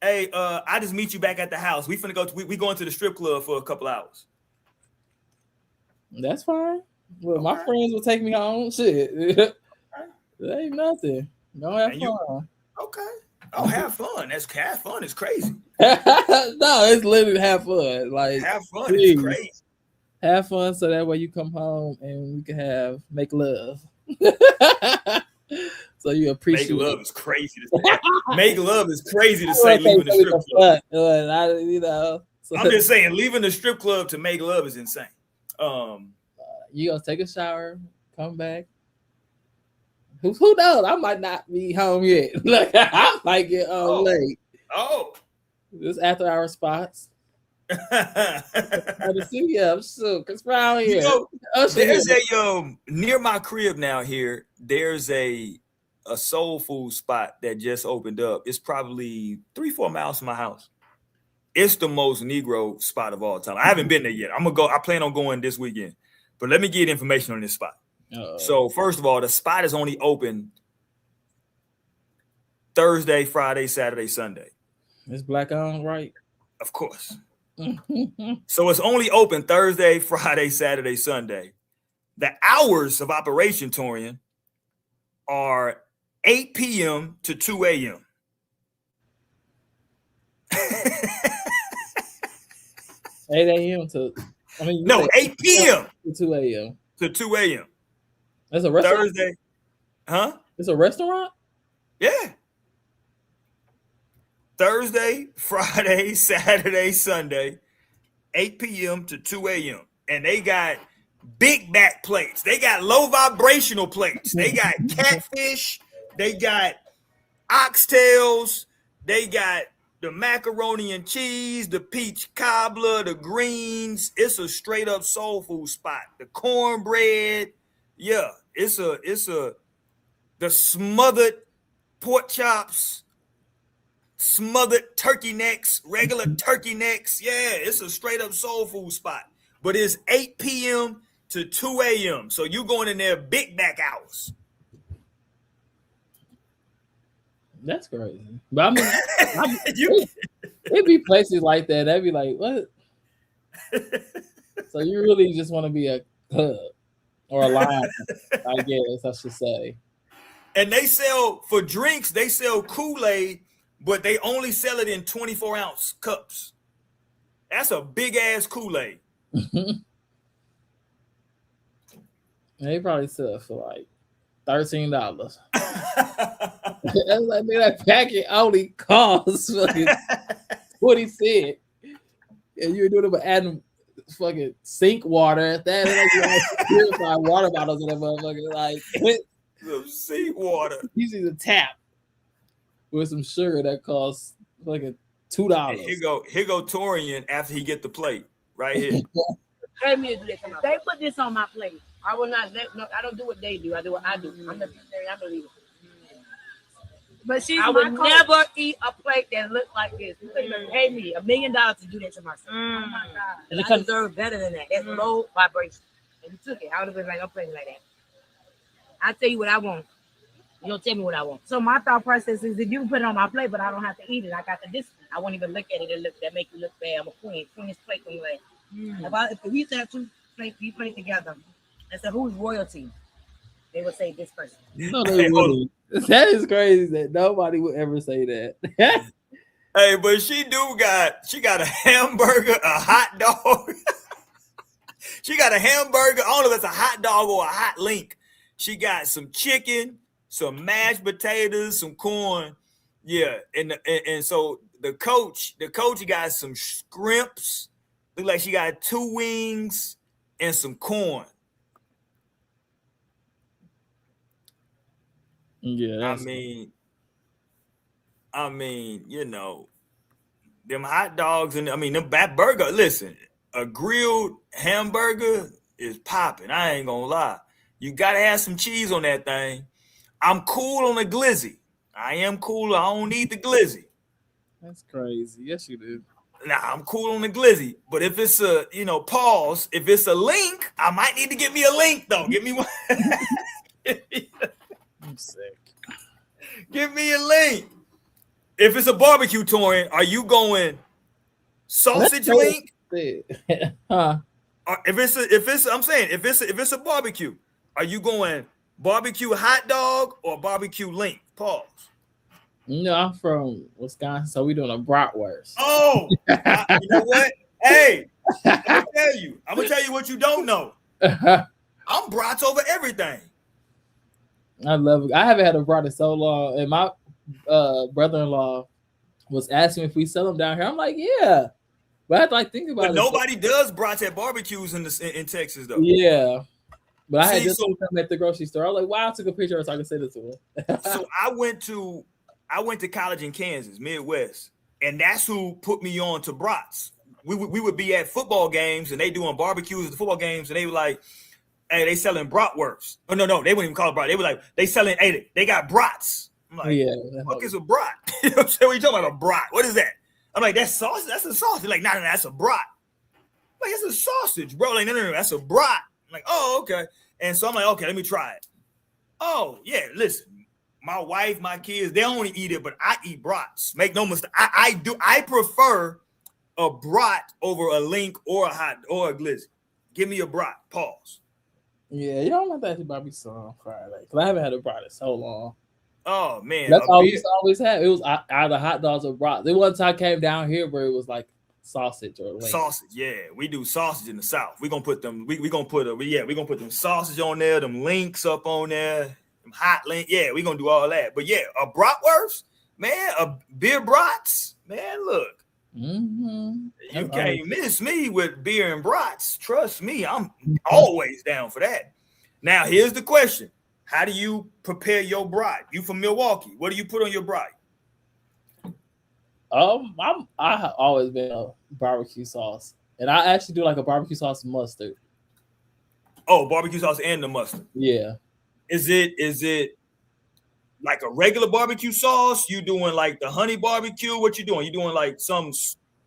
hey, I just meet you back at the house. We finna go. We going to the strip club for a couple hours. That's fine. Well, my friends will take me home. Shit, that ain't nothing. Don't have fun. Okay. Oh, have fun. Have fun is crazy. No, it's literally have fun. Like, have fun is crazy. Have fun so that way you come home and we can make love. So you appreciate make love is crazy to say. Make love is crazy to say leaving the strip club. I'm just saying leaving the strip club to make love is insane. You gonna take a shower, come back. Who knows? I might not be home yet. Like I might get home late. Oh. This after our spots. Yeah, I'm sure. Chris Brown here. You know, there's here. Near my crib now here, there's a soul food spot that just opened up. It's probably 3-4 miles from my house. It's the most Negro spot of all time. I haven't been there yet. I'm gonna go. I plan on going this weekend. But let me get information on this spot. So first of all, the spot is only open Thursday, Friday, Saturday, Sunday. It's black on, right? Of course. So it's only open Thursday, Friday, Saturday, Sunday. The hours of operation, Torian, are 8 p.m. to 2 a.m. 8 a.m. to, I mean, no, 8 p.m. to 2 a.m. to 2 a.m. That's a restaurant? Thursday. Huh? It's a restaurant? Yeah. Thursday, Friday, Saturday, Sunday, 8 p.m. to 2 a.m. And they got big back plates. They got low vibrational plates. They got catfish. They got oxtails. They got the macaroni and cheese, the peach cobbler, the greens. It's a straight up soul food spot. The cornbread. Yeah, the smothered pork chops, smothered turkey necks, regular turkey necks. Yeah, it's a straight up soul food spot. But it's 8 p.m. to 2 a.m. So you going in there big back hours. That's crazy. But I mean, it'd be places like that. That'd be like, what? So you really just want to be a club or a line, I guess I should say. And they sell, for drinks, they sell Kool-Aid, but they only sell it in 24-ounce cups. That's a big-ass Kool-Aid. They probably sell it for like $13. That's like, man, that packet only costs fucking 20 cents. And you're doing it by adding fucking sink water. That like purified water bottles in that motherfucker. Like some sink water. Usually the tap with some sugar that costs fucking $2. Hey, here go Torian after he get the plate right here. They put this on my plate. I will not. I don't do what they do. I do what I do. I'm the vegetarian. I believe it. But she's I would never eat a plate that looked like this. You couldn't even pay me $1 million to do that to myself. Oh my God. And I deserve better than that. That's low vibration. And you took it. I would have been like, I'm playing like that. I tell you what I want. You don't tell me what I want. So my thought process is if you can put it on my plate, but I don't have to eat it. I got the discipline. I won't even look at it and that make you look bad. I'm a queen. Queen's plate when you like. If we used to have two plates, we play together. I said, who's royalty? They would say this person. No, they wouldn't. That is crazy that nobody would ever say that. Hey, but she got a hamburger, a hot dog. She got a hamburger. I don't know if it's a hot dog or a hot link. She got some chicken, some mashed potatoes, some corn. Yeah, and so the coach got some scrimps. Look like she got 2 wings and some corn. Yeah, I mean, you know, them hot dogs and that burger. Listen, a grilled hamburger is popping. I ain't gonna lie. You gotta have some cheese on that thing. I'm cool on the glizzy. I am cool. I don't need the glizzy. That's crazy. Yes, you do. Nah, I'm cool on the glizzy. But if it's a, pause. If it's a link, I might need to get me a link though. Give me one. I'm sick. Give me a link. If it's a barbecue touring, are you going sausage link? Huh? If it's a barbecue, are you going barbecue hot dog or barbecue link? Pause. No, I'm from Wisconsin, so we doing a bratwurst. Oh, you know what? Hey, I'm gonna tell you what you don't know. I'm brats over everything. I love it. I haven't had a brat in so long, and my brother-in-law was asking if we sell them down here. I'm like, yeah, but I have to think about it. Nobody does brats at barbecues in Texas though. Yeah, But I had See, just so- seen them at the grocery store. I was like, wow, I took a picture so I could send it to her. So I went to college in Kansas, Midwest, and that's who put me on to brats. We would be at football games and they doing barbecues at the football games, and they were like, hey, they selling bratwursts. Oh no, they wouldn't even call it brat. They were like, they selling, hey, they got brats. I'm like, Yeah. what the fuck is a brat? You know what I'm saying? What you talking about, a brat? What is that? I'm like, that's sausage. That's a sausage. They're like, no, that's a brat. I'm like, it's a sausage, bro. Like, no, that's a brat. I'm like, oh, okay. And so I'm like, okay, let me try it. Oh, yeah, listen, my wife, my kids, they only eat it, but I eat brats. Make no mistake. I prefer a brat over a link or a hot or a glizzy. Give me a brat. Pause. Yeah, you don't want that barbecue sauce on Friday. Because I haven't had a brat in so long. Oh, man. That's all we used to always have. It was either hot dogs or brats. There was time I came down here where it was like sausage or link. Sausage, yeah. We do sausage in the South. We're gonna put them, we're gonna put them sausage on there, them links up on there, them hot link. Yeah, we're gonna do all that. But yeah, a bratwurst, man, a beer brats, man, look. Mm-hmm. You can't miss me with beer and brats. Trust me, I'm always down for that. Now, here's the question. How do you prepare your brat? You from Milwaukee. What do you put on your brat? I have always been a barbecue sauce, and I actually do like a barbecue sauce mustard. Oh, barbecue sauce and the mustard. Yeah. Is it like a regular barbecue sauce? You doing like the honey barbecue? What you doing? You doing like some,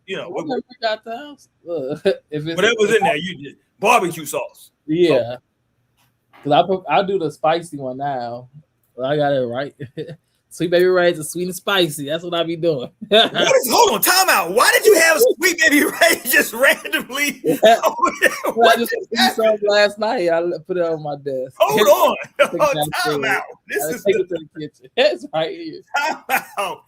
Whatever we got the house. If it's whatever's in there, you did barbecue sauce. Yeah. Because I do the spicy one now. Well, I got it right. Sweet Baby Ray's is sweet and spicy. That's what I be doing. Hold on, time out. Why did you have Sweet Baby Ray just randomly? I just did some last night. I put it on my desk. Hold on. Time out. Take it to the kitchen. It's right here. Time out.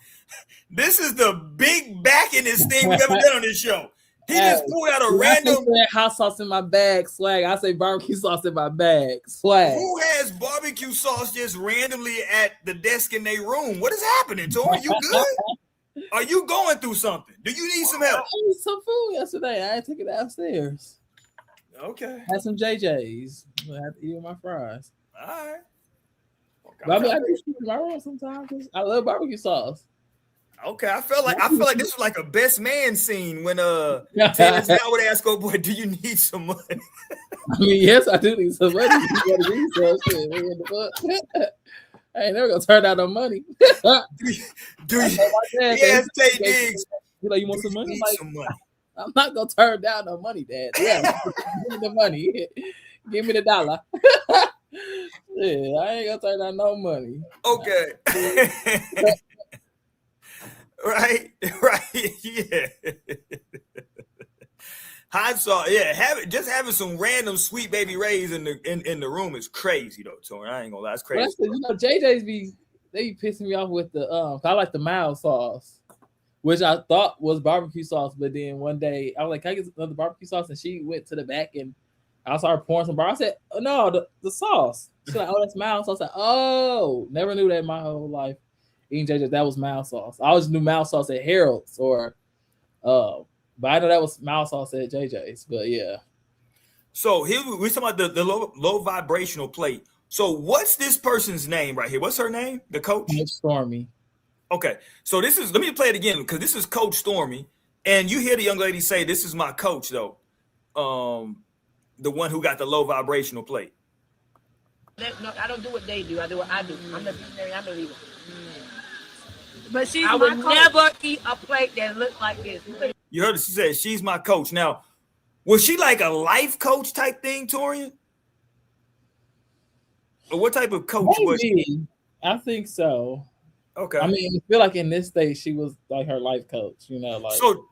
This is the big backingest thing we've ever done on this show. He just pulled out a random hot sauce in my bag, swag. I say barbecue sauce in my bag, swag. Who has barbecue sauce just randomly at the desk in their room? What is happening, Tori? You good? Are you going through something? Do you need some help? I ate some food yesterday. I had to take it downstairs. Okay. Had some JJ's. I had to eat with my fries. All right. But I mean, I do shoot in my room sometimes. I love barbecue sauce. Okay, I feel like this was like a best man scene when Taylor Swift would ask, "Oh boy, do you need some money?" I mean, yes, I do need some money. You gotta need some shit. I ain't never gonna turn down no money. do you? Yes, Tay Diggs. You know, you want some money? Need Like, some money. I'm not gonna turn down no money, Dad. Yeah, give me the money. Give me the dollar. Yeah, I ain't gonna turn down no money. Okay. Right, yeah. Hot sauce, yeah. Having some random Sweet Baby Rays in the room is crazy though, Tony. I ain't gonna lie, it's crazy. JJ's be pissing me off with the I like the mild sauce, which I thought was barbecue sauce, but then one day I was like, "Can I get another barbecue sauce?" And she went to the back and I started pouring some barbecue. I said, "Oh no, the sauce." She's like, "Oh, that's mild sauce." I said, "Oh, never knew that in my whole life." Eating JJ, that was mild sauce. I always knew mild sauce at Harold's but I know that was mild sauce at JJ's. But yeah. So here we're talking about the low vibrational plate. So what's this person's name right here? What's her name? The coach? Stormy. Okay. So let me play it again because this is Coach Stormy. And you hear the young lady say, "This is my coach," though. The one who got the low vibrational plate. No, I don't do what they do. I do what I do. I'm the visionary. I'm the leader. But she's I my would coach. never eat a plate that looked like this. You heard her. She said, "She's my coach." Now, was she like a life coach type thing, Torian? Or what type of coach was she? I think so. Okay. I mean, I feel like in this stage she was like her life coach, like. So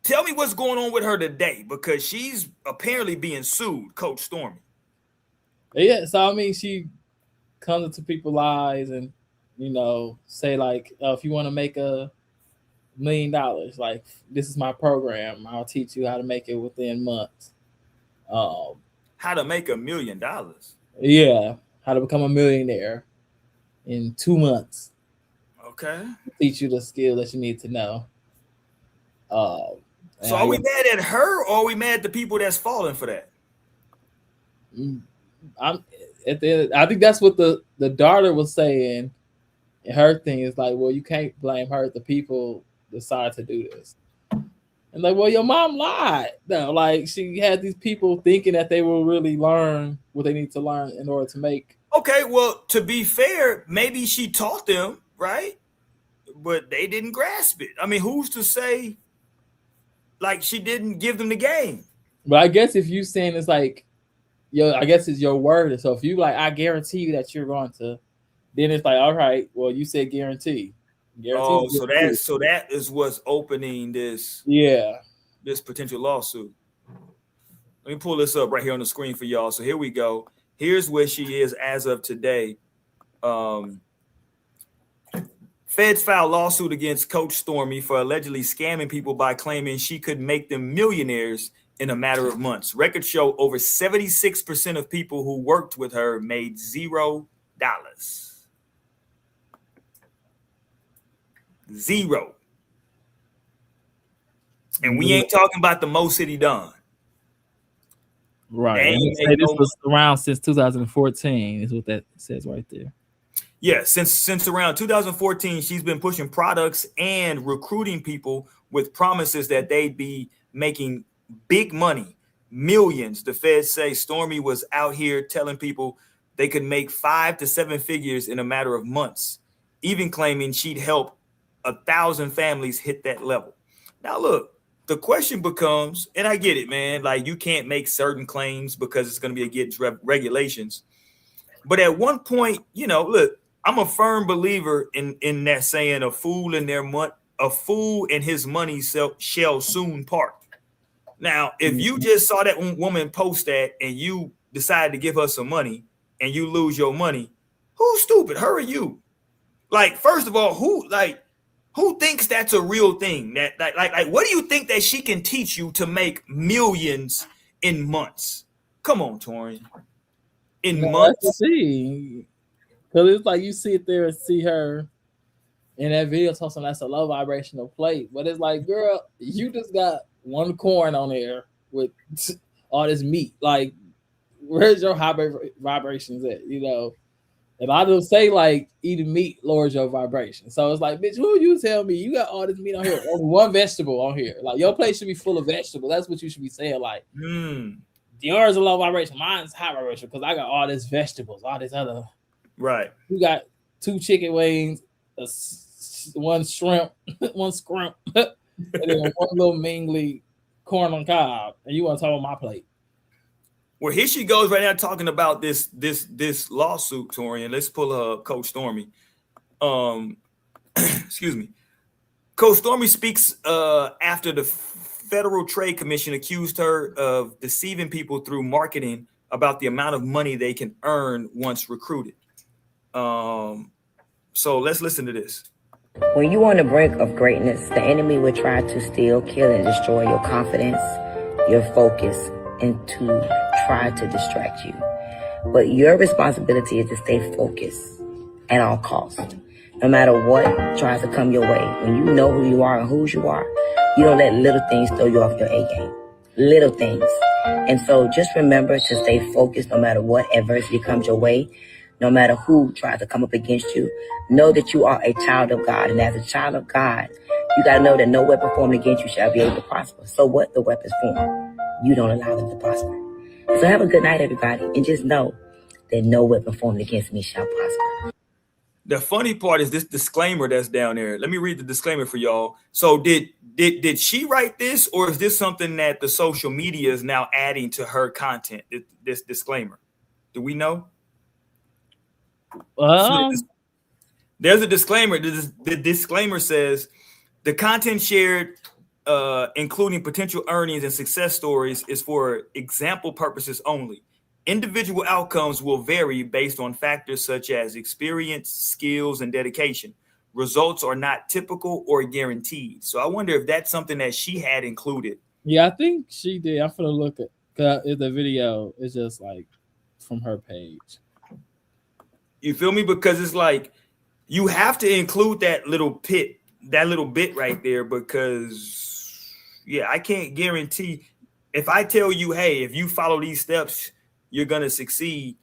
tell me what's going on with her today, because she's apparently being sued, Coach Stormy. Yeah, so I mean, she comes into people's lives and say like, if you want to make $1 million, like this is my program. I'll teach you how to make it within months. How to make $1 million? Yeah, how to become a millionaire in 2 months. Okay. Teach you the skill that you need to know. So are we mad at her, or are we mad at the people that's falling for that? I'm at the end, I think that's what the daughter was saying. And her thing is like, well, you can't blame her. The people decide to do this. And like, well, your mom lied. No, like she had these people thinking that they will really learn what they need to learn in order to make. Okay, well, to be fair, maybe she taught them, right? But they didn't grasp it. I mean, who's to say like she didn't give them the game? But I guess if you saying it's like, I guess it's your word. So if you like, I guarantee you that you're going to, then it's like, all right, well, you said guarantee. Oh, so that is what's opening this potential lawsuit. Let me pull this up right here on the screen for y'all. So here we go. Here's where she is as of today. Feds filed lawsuit against Coach Stormy for allegedly scamming people by claiming she could make them millionaires in a matter of months. Records show over 76% of people who worked with her made $0. Zero. And we ain't talking about the Mo City Don. Right. And say this was around since 2014 is what that says right there. Yeah, since around 2014, she's been pushing products and recruiting people with promises that they'd be making big money, millions. The feds say Stormy was out here telling people they could make 5 to 7 figures in a matter of months, even claiming she'd help 1,000 families hit that level. Now, look, the question becomes, and I get it, man, like you can't make certain claims because it's going to be against regulations. But at one point, look, I'm a firm believer in that saying, a fool and his money shall soon part. Now, if you just saw that woman post that and you decided to give her some money and you lose your money, who's stupid, her or you? Like, first of all, who thinks that's a real thing? That like what do you think that she can teach you to make millions in months? Come on, Torian. Months? See, because it's like you sit there and see her in that video talking that's a low vibrational plate, but it's like, girl, you just got one corn on there with all this meat. Like, where's your high vibrations at? And I don't say like eating meat lowers your vibration. So it's like, bitch, who you tell me you got all this meat on here? Only one vegetable on here. Like, your plate should be full of vegetables. That's what you should be saying. Like, yours is low vibration, mine's high vibration because I got all this vegetables, all this other. Right. You got 2 chicken wings, 1 shrimp, 1 scrimp, and then 1 little mingly corn on cob, and you want to talk about my plate. Well, here she goes right now talking about this lawsuit, Torian. Let's pull her Coach Stormy. Excuse me. Coach Stormy speaks after the Federal Trade Commission accused her of deceiving people through marketing about the amount of money they can earn once recruited. So let's listen to this. When you're on the brink of greatness, the enemy will try to steal, kill, and destroy your confidence, your focus, and to try to distract you. But your responsibility is to stay focused at all costs. No matter what tries to come your way, when you know who you are and whose you are, you don't let little things throw you off your A game. Little things. And so just remember to stay focused no matter what adversity comes your way. No matter who tries to come up against you, know that you are a child of God. And as a child of God, you got to know that no weapon formed against you shall be able to prosper. So what the weapons form, you don't allow them to prosper. So have a good night, everybody. And just know that no weapon formed against me shall prosper. The funny part is this disclaimer that's down there. Let me read the disclaimer for y'all. So did she write this, or is this something that the social media is now adding to her content, this disclaimer? Do we know? There's a disclaimer. The disclaimer says the content shared, including potential earnings and success stories, is for example purposes only. Individual outcomes will vary based on factors such as experience, skills, and dedication. Results are not typical or guaranteed. So I wonder if that's something that she had included. Yeah, I think she did. I'm gonna look at the video. It's just like from her page. You feel me? Because it's like you have to include that little bit right there, because I can't guarantee if I tell you, hey, if you follow these steps, you're gonna succeed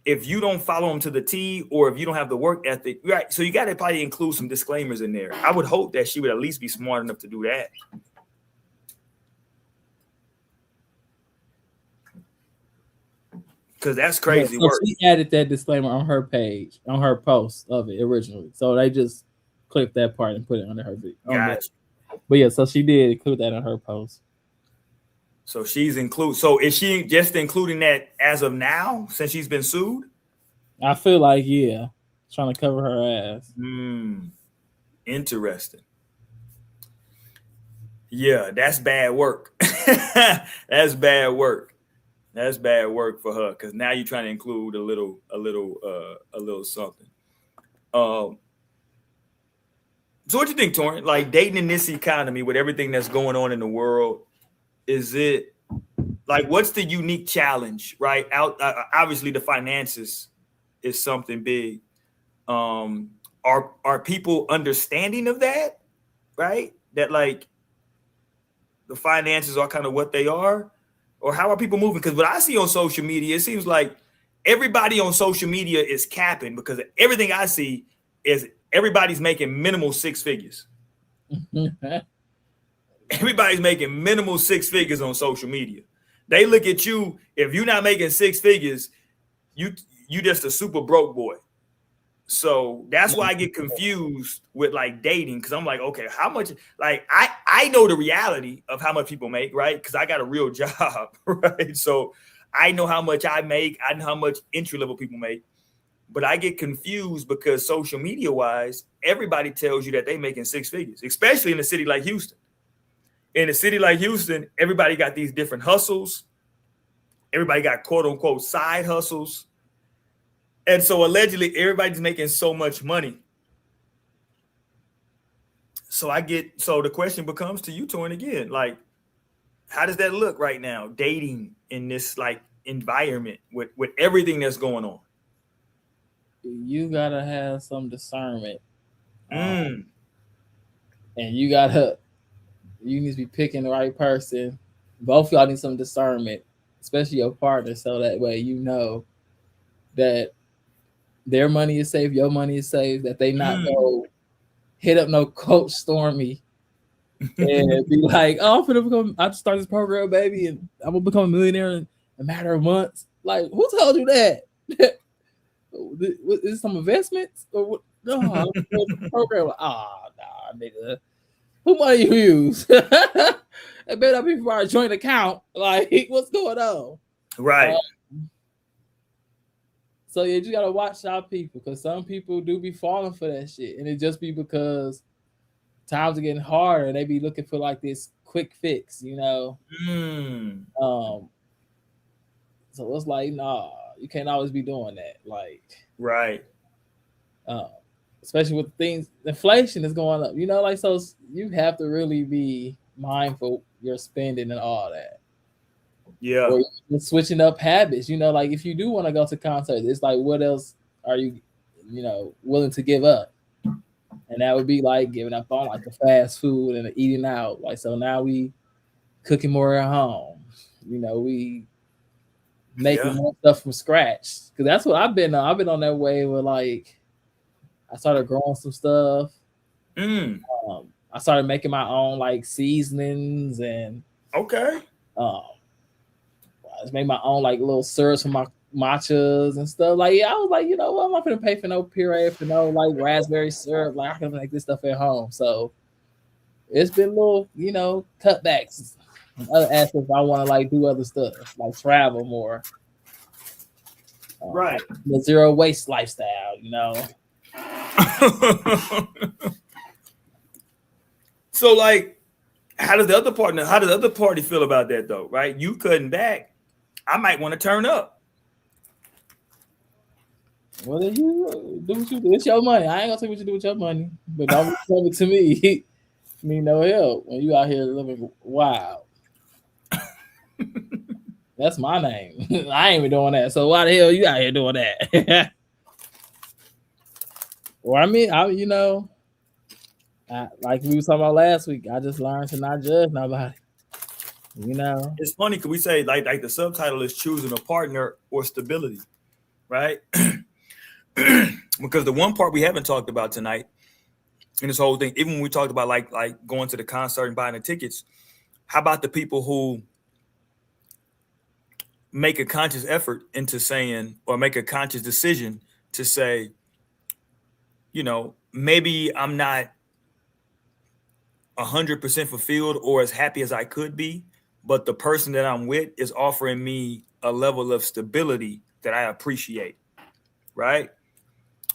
if you don't follow them to the T, or if you don't have the work ethic, right? So you got to probably include some disclaimers in there. I would hope that she would at least be smart enough to do that. Because that's crazy work. She added that disclaimer on her page, on her post of it originally. So they just clipped that part and put it under her video. Gotcha. But yeah, so she did include that on her post. So she's include. So is she just including that as of now, since she's been sued? I feel like, yeah, trying to cover her ass. Interesting. Yeah, that's bad work. That's bad work. That's bad work for her, because now you're trying to include a little something. So what you think, Torrent? Like, dating in this economy with everything that's going on in the world, is it like, what's the unique challenge, right? Obviously the finances is something big. Are people understanding of that, right? That like the finances are kind of what they are, or how are people moving? Because what I see on social media, it seems like everybody on social media is capping, because everything I see is everybody's making minimal six figures. Everybody's making minimal six figures on social media. They look at you, if you're not making six figures, you just a super broke boy. So that's why I get confused with like dating, because I'm like, okay, how much? Like I know the reality of how much people make, right? Because I got a real job, right? So I know how much I make. I know how much entry level people make. But I get confused because social media wise, everybody tells you that they making six figures, especially in a city like Houston. In a city like Houston, everybody got these different hustles. Everybody got quote unquote side hustles. And so allegedly everybody's making so much money. So the question becomes to you, Torn, again, like, how does that look right now, dating in this like environment with everything that's going on? You gotta have some discernment. Mm. And you need to be picking the right person. Both of y'all need some discernment, especially your partner, so that way you know that their money is safe, your money is safe, that they not go hit up no Coach Stormy and be like, oh, I just started this program, baby, and I'm gonna become a millionaire in a matter of months. Like, who told you that? Is this some investments or what? No, program. Nah, nigga. Who money you use? It better not be for our joint account. Like, what's going on? Right. So you just gotta watch our people, because some people do be falling for that shit, and it just be because times are getting harder and they be looking for like this quick fix, you know. So it's like, nah, you can't always be doing that. Like, right. Especially with things, inflation is going up, you know, like, so you have to really be mindful your spending and all that. Yeah. Or you're switching up habits, you know, like if you do want to go to concerts, it's like, what else are you willing to give up? And that would be like giving up on like the fast food and the eating out. Like, so now we cooking more at home. You know, we making more stuff from scratch. Because that's what I've been on. I've been on that way where like I started growing some stuff. I started making my own like seasonings and I just made my own like little syrups for my matchas and stuff. Like, I was like, you know what? I'm not gonna pay for no puree, for no like raspberry syrup. Like, I can make this stuff at home. So it's been little, cutbacks and other aspects. I want to like do other stuff, like travel more. Right. The zero waste lifestyle, So like, how does the other party feel about that though? Right? You cutting back. I might want to turn up. Well, then you do what you do. It's your money. I ain't gonna say what you do with your money, but don't come to me. Need no help when you out here living wild. That's my name. I ain't even doing that. So why the hell you out here doing that? Or like we were talking about last week, I just learned to not judge nobody. You know, It's funny because we say like the subtitle is choosing a partner or stability, right? Because the one part we haven't talked about tonight in this whole thing, even when we talked about like going to the concert and buying the tickets, how about the people who make a conscious effort into saying, or make a conscious decision to say, maybe I'm not 100% fulfilled or as happy as I could be, but the person that I'm with is offering me a level of stability that I appreciate, right?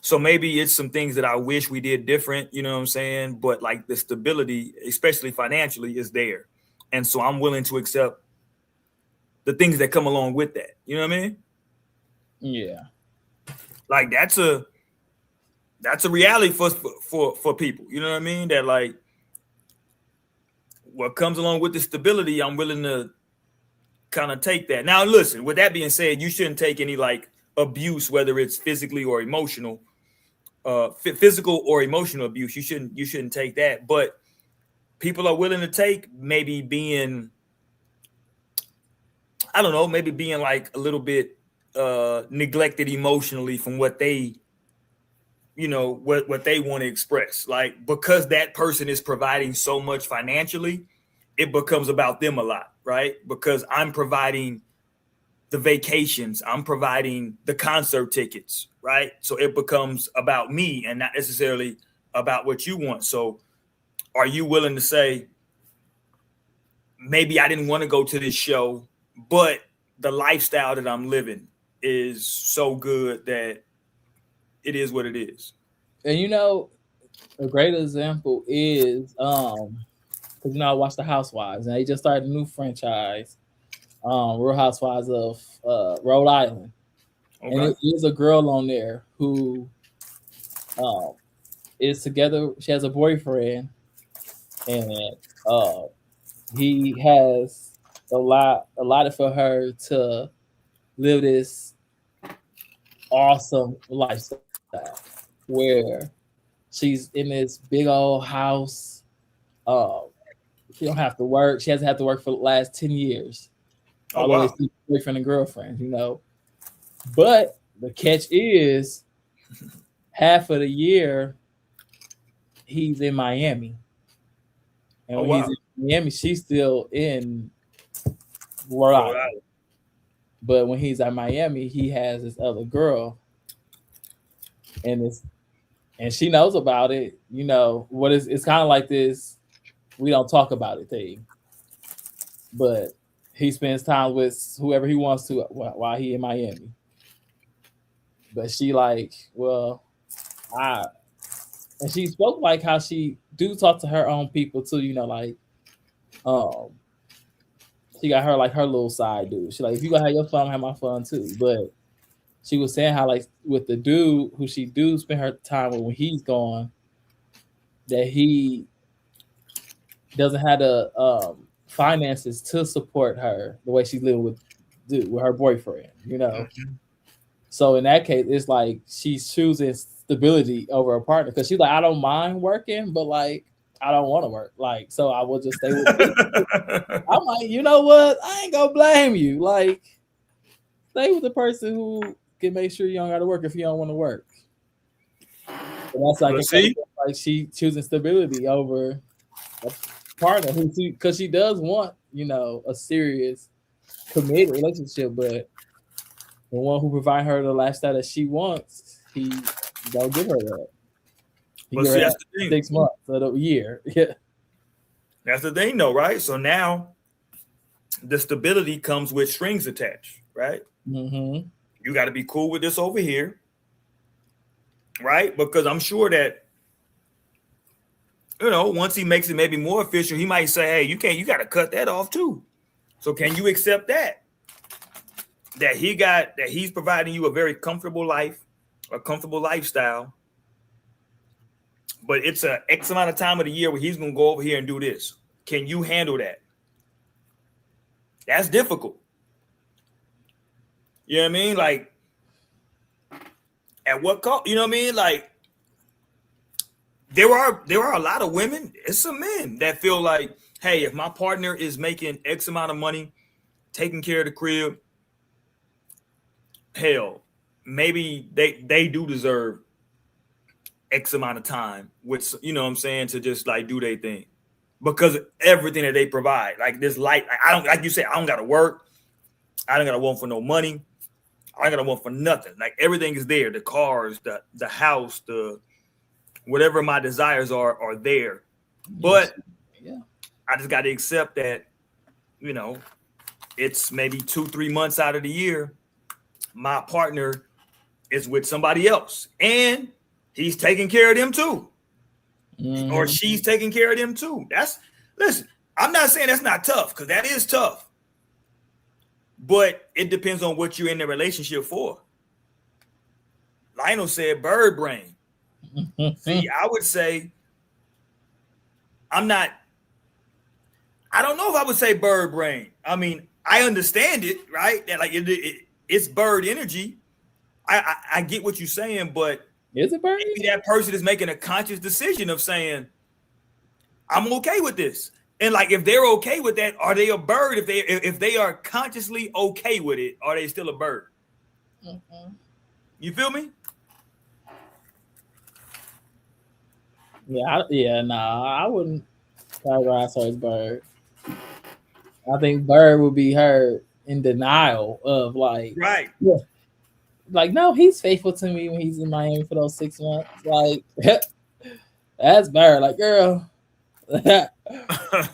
So maybe it's some things that I wish we did different, you know what I'm saying? But like the stability, especially financially, is there. And so I'm willing to accept the things that come along with that. You know what I mean? yeah. Like that's a reality for people. You know what I mean? That like what comes along with the stability, I'm willing to kind of take that. Now, listen, with that being said, you shouldn't take any like abuse, whether it's physically or emotional, physical or emotional abuse. You shouldn't take that. But people are willing to take maybe being, I don't know, maybe being like a little bit neglected emotionally from what they, what they want to express. Like because that person is providing so much financially, it becomes about them a lot, right? Because I'm providing the vacations, I'm providing the concert tickets, right? So it becomes about me and not necessarily about what you want. So are you willing to say, maybe I didn't want to go to this show, but the lifestyle that I'm living is so good that it is what it is? And a great example is because I watched the Housewives and they just started a new franchise, Real Housewives of Rhode Island. Okay. And it is a girl on there who is together. She has a boyfriend, and he has allotted for her to live this awesome lifestyle where she's in this big old house. She don't have to work. She hasn't had to work for the last 10 years. Oh, Although wow. they see boyfriend and girlfriend, But the catch is half of the year he's in Miami. And when he's in Miami, she's still in Rhode Island. But when he's at Miami, he has this other girl. And she knows about it. It's kind of like this we don't talk about it thing. But he spends time with whoever he wants to while he in Miami. But she like, and she spoke like how she do talk to her own people too, she got her like her little side dude. She like, if you gonna have your fun, I'm gonna have my fun too. But she was saying how like with the dude who she do spend her time with when he's gone, that he doesn't have the finances to support her the way she's living with her boyfriend, Mm-hmm. So in that case, it's like she's choosing stability over a partner because she's like, I don't mind working, but like I don't want to work. Like, so I will just stay with you. I'm like, you know what? I ain't gonna blame you. Like, stay with the person who can make sure you don't gotta work if you don't want to work. And that's like, like she choosing stability over a partner because she does want, a serious committed relationship, but the one who provide her the lifestyle that she wants, he don't give her that. But see, that's the thing. 6 months of the year. Yeah. That's the thing though, right? So now the stability comes with strings attached, right? Mm-hmm. You got to be cool with this over here, right? Because I'm sure that, once he makes it maybe more official, he might say, hey, you got to cut that off too. So can you accept that? That he's providing you a very comfortable life, a comfortable lifestyle, but it's a X amount of time of the year where he's going to go over here and do this. Can you handle that? That's difficult. You know what I mean? Like, at what cost? You know what I mean? Like, there are a lot of women, it's some men that feel like, hey, if my partner is making X amount of money, taking care of the crib, hell, maybe they do deserve X amount of time with, you know what I'm saying, to just like do their thing because of everything that they provide. Like this light, I don't, like you said, I don't gotta work. I don't gotta want for no money. I don't gotta want for nothing. Like everything is there. The cars, the house, the whatever my desires are there. But Yeah. I just got to accept that, you know, it's maybe 2-3 months out of the year, my partner is with somebody else and he's taking care of them too. Or she's taking care of them too. Listen, I'm not saying that's not tough because that is tough. But it depends on what you're in the relationship for. Lionel said bird brain. See, I would say I don't know if I would say bird brain. I mean, I understand it, right? That like it's bird energy. I get what you're saying, but is it bird? Maybe that person is making a conscious decision of saying, I'm okay with this. And like if they're okay with that, are they a bird? If they are consciously okay with it, are they still a bird? You feel me? I wouldn't categorize her as bird. I think bird would be her in denial of like, right. Yeah, like no, he's faithful to me when he's in Miami for those 6 months. Like that's bird. Like girl, no,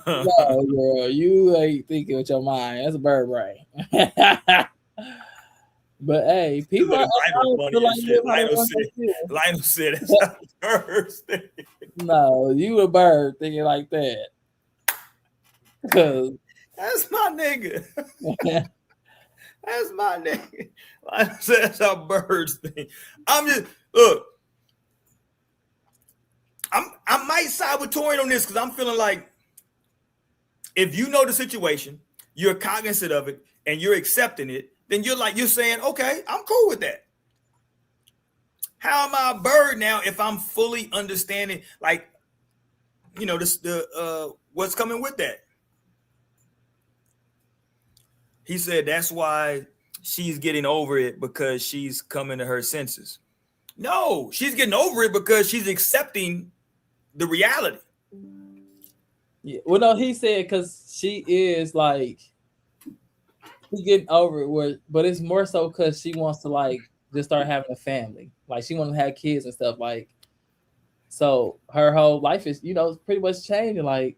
girl, you ain't thinking with your mind. That's a bird brain. But hey, people are Lionel said it's not a bird thing. No, you a bird thinking like that. Cause that's my nigga. That's my nigga. Lionel said that's how birds think. I'm just look. I might side with Torian on this because I'm feeling like if you know the situation, you're cognizant of it, and you're accepting it, then you're saying, okay, I'm cool with that. How am I a bird now if I'm fully understanding, like, you know, what's coming with that? He said that's why she's getting over it because she's coming to her senses. No, she's getting over it because she's accepting the reality. Yeah. Well, no, he said because she is like she's getting over it, but it's more so because she wants to like just start having a family. Like she wants to have kids and stuff. Like so, her whole life is pretty much changing. Like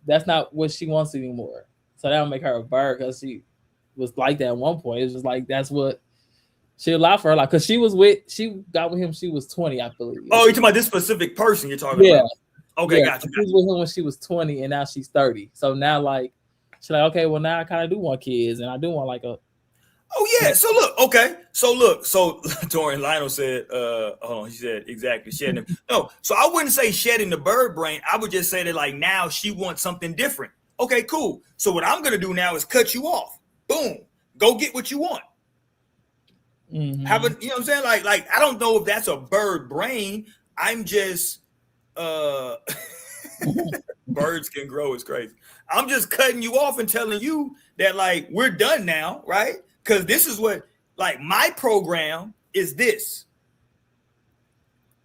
that's not what she wants anymore. So that'll make her a bird because she was like that at one point. It's just like that's what she allowed for her life because she got with him. She was 20, I believe. Oh, you're talking about this specific person you're talking about? Okay, gotcha. She was with him when she was 20, and now she's 30. So now, like, she's like, okay, well, now I kind of do want kids, and I do want like a. Oh yeah. So look, okay. So Torian Lionel said, hold on, he said exactly shedding. No, so I wouldn't say shedding the bird brain. I would just say that like now she wants something different. Okay, cool. So what I'm gonna do now is cut you off. Boom. Go get what you want. Mm-hmm. You know what I'm saying? Like I don't know if that's a bird brain. I'm just birds can grow. It's crazy. I'm just cutting you off and telling you that like we're done now, right? Because this is what like my program is this.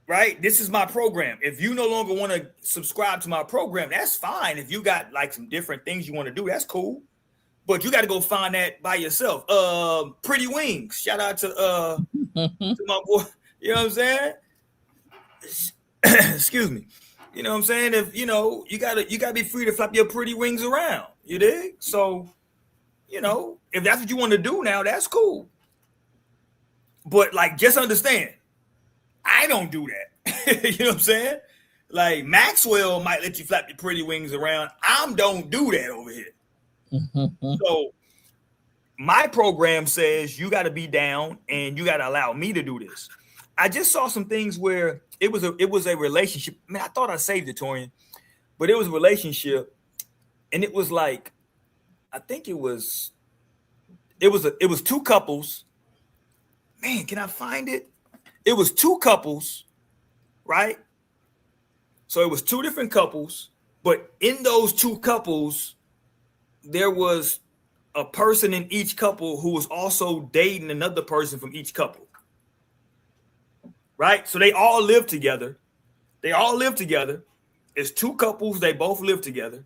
Right? This is my program. If you no longer want to subscribe to my program, that's fine. If you got like some different things you want to do, that's cool. But you got to go find that by yourself. Pretty Wings. Shout out to my boy. You know what I'm saying? Excuse me. You know what I'm saying? If you gotta be free to flap your pretty wings around. You dig? So, if that's what you want to do now, that's cool. But like, just understand, I don't do that. You know what I'm saying? Like Maxwell might let you flap your pretty wings around. I don't do that over here. So my program says you got to be down and you got to allow me to do this. I just saw some things where it was a relationship. Man, I thought I saved it, Torian, but it was a relationship, and it was like, I think it was two couples. Man, can I find it? It was two couples, right? So it was two different couples, But in those two couples, there was a person in each couple who was also dating another person from each couple. Right? So they all live together. It's two couples, they both live together.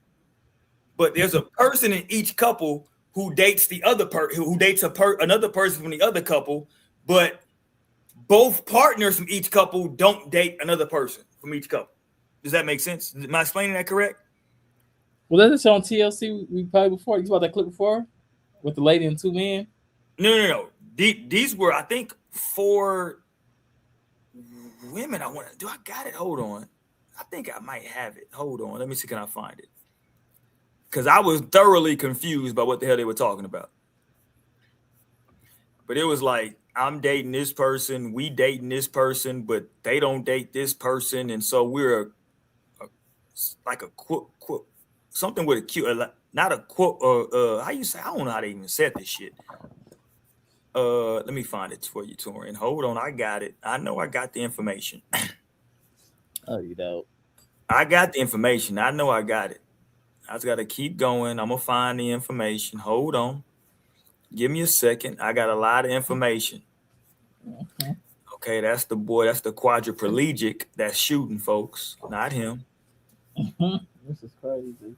But there's a person in each couple who dates the other who dates another person from the other couple, but both partners from each couple don't date another person from each couple. Does that make sense? Am I explaining that correct? Well, that's on TLC we played before. You saw that clip before with the lady and two men? No. These were, I think, 4 women. Do I got it? Hold on. I think I might have it. Hold on. Let me see. Can I find it? Because I was thoroughly confused by what the hell they were talking about. But it was like, I'm dating this person, we dating this person, but they don't date this person. And so we're like a quote, something with a Q, not a quote, how you say? I don't know how to even say this shit. Let me find it for you, Torian. Hold on, I got it. I know I got the information. Oh, you don't. I got the information. I know I got it. I just got to keep going. I'm going to find the information. Hold on. Give me a second. I got a lot of information. Okay, that's the boy. That's the quadriplegic that's shooting folks, not him. This is crazy.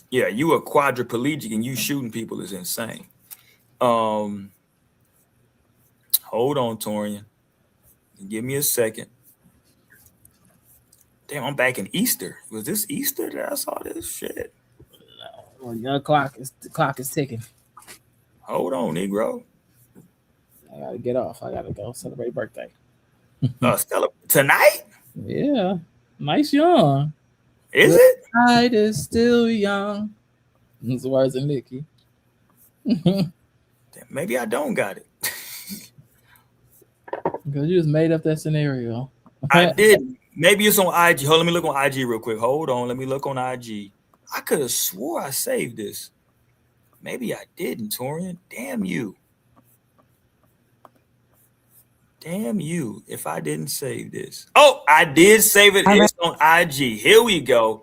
Yeah, you a quadriplegic and you shooting people is insane. Hold on, Torian. Give me a second. Damn, I'm back in Easter. Was this Easter that I saw this shit? Well, your clock is ticking. Hold on, Negro. I gotta get off. I gotta go celebrate birthday. Tonight? Yeah, nice young. Is it? Night is still young. That's the words of Nikki. Maybe I don't got it. Because you just made up that scenario. I did. Maybe it's on IG. Hold on, let me look on IG real quick. Hold on, let me look on IG. I could have swore I saved this. Maybe I didn't, Torian. Damn you. Damn you if I didn't save this. Oh, I did save it. It's on IG. Here we go.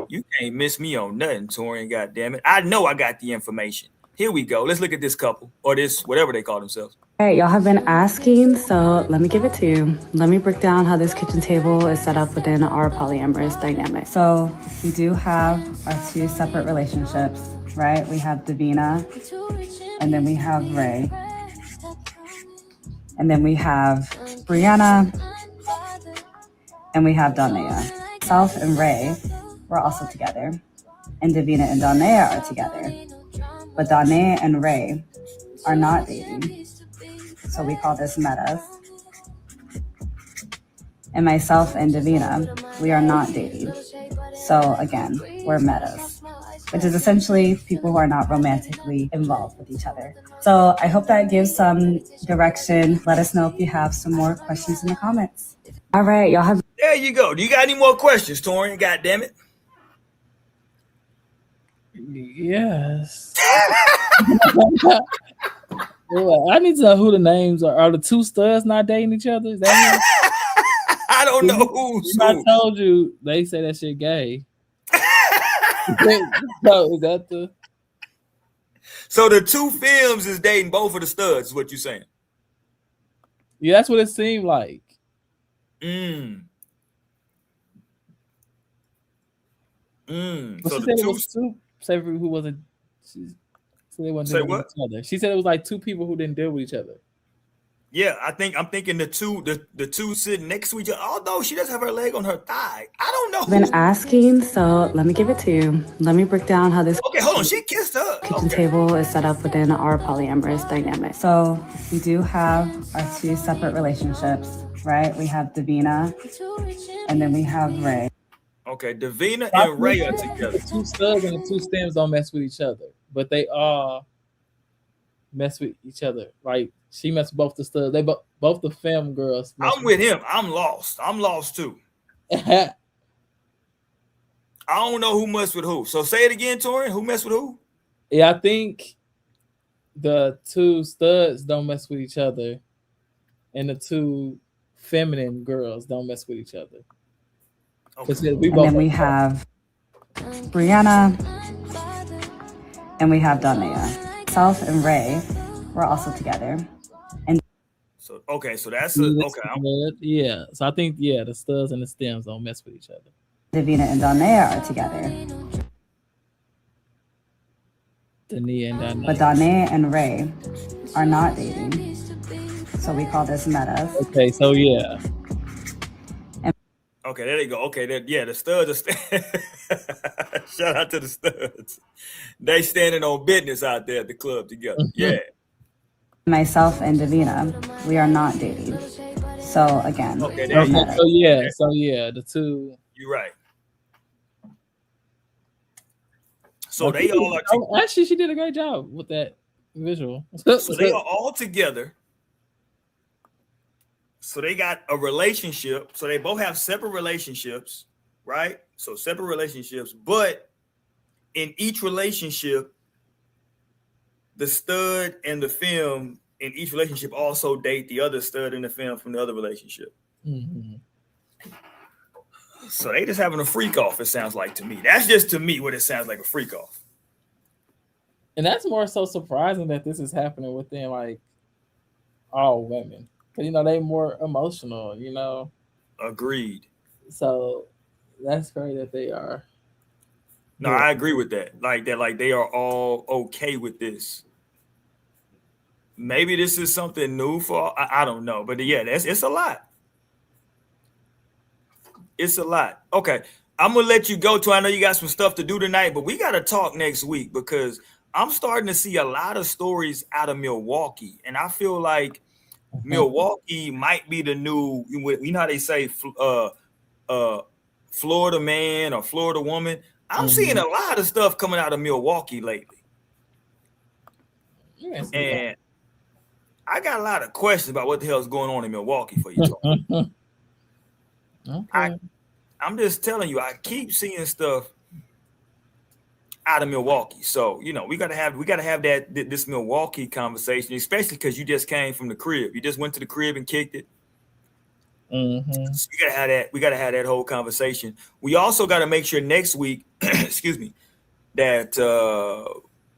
You can't miss me on nothing, Torian. God damn it. I know I got the information. Here we go. Let's look at this couple or this, whatever they call themselves. All right, y'all have been asking, so let me give it to you. Let me break down how this kitchen table is set up within our polyamorous dynamic. So we do have our 2 separate relationships, right? We have Davina, and then we have Ray. And then we have Brianna, and we have Donnea. Self and Ray were also together, and Davina and Donnea are together. But Donnea and Ray are not dating. So we call this metas. And myself and Davina, we are not dating. So again, we're metas, which is essentially people who are not romantically involved with each other. So I hope that gives some direction. Let us know if you have some more questions in the comments. All right, y'all have. There you go. Do you got any more questions, Torian? God damn it. Yes. Well, I need to know who the names are. Are the 2 studs not dating each other? Is that I don't know who's I who. told you they say that shit gay. So is that the? So the 2 films is dating both of the studs, is what you're saying? Yeah, that's what it seemed like. So She the said it 2 was 2 separate who wasn't. So they weren't Say dealing what? with each other. She said it was like 2 people who didn't deal with each other. Yeah, I'm thinking the two sitting next to each other. Although she does have her leg on her thigh. I don't know. Been asking, so let me give it to you. Let me break down how this Okay, hold on. She kissed her. kitchen table is set up within our polyamorous dynamic. So we do have our 2 separate relationships, right? We have Davina, and then we have Ray. Okay, Davina and Ray are together. The 2 studs and the 2 stems don't mess with each other, but they all mess with each other. Like she messed with both the studs. They both the film girls. I'm with him. I'm lost. I'm lost too. I don't know who messed with who. So say it again, Torian. Who messed with who? Yeah, I think the 2 studs don't mess with each other, and the 2 feminine girls don't mess with each other. Okay. We And then we have Brianna, and we have Donnea. Self and Ray were also together. So okay, so that's See, a this okay. is good. Yeah. So I think the studs and the stems don't mess with each other. Davina and Donnea are together. Dania and Donnea. But Donnea and Ray are not dating. So we call this metas. Okay, so yeah. Okay, there they go. Okay, the studs are shout out to the studs. They standing on business out there at the club together. Yeah. Myself and Davina, we are not dating. So again, Okay, we're there you go. metas. So the two. You're right. So they all are actually, she did a great job with that visual. so they are all together. So they got a relationship. So they both have separate relationships, right? So separate relationships, but in each relationship, the stud and the femme in each relationship also date the other stud and the femme from the other relationship. Mm-hmm. So they just having a freak off, it sounds like to me. That's just to me what it sounds like, a freak off. And that's more so surprising that this is happening within like all women. Because they more emotional, Agreed. So that's great that they are. No, I agree with that. Like they are all okay with this. Maybe this is something new for I don't know, but yeah, it's a lot. It's a lot. Okay, I'm gonna let you go. I know you got some stuff to do tonight, but we gotta talk next week because I'm starting to see a lot of stories out of Milwaukee, and I feel like Milwaukee might be the new. How they say, Florida man or Florida woman. I'm seeing a lot of stuff coming out of Milwaukee lately. Yes, and I got a lot of questions about what the hell is going on in Milwaukee for you. Okay. I'm just telling you, I keep seeing stuff out of Milwaukee. So, we gotta have this Milwaukee conversation, especially because you just came from the crib. You just went to the crib and kicked it. Mm-hmm. So we gotta have that whole conversation. We also got to make sure next week, excuse me, that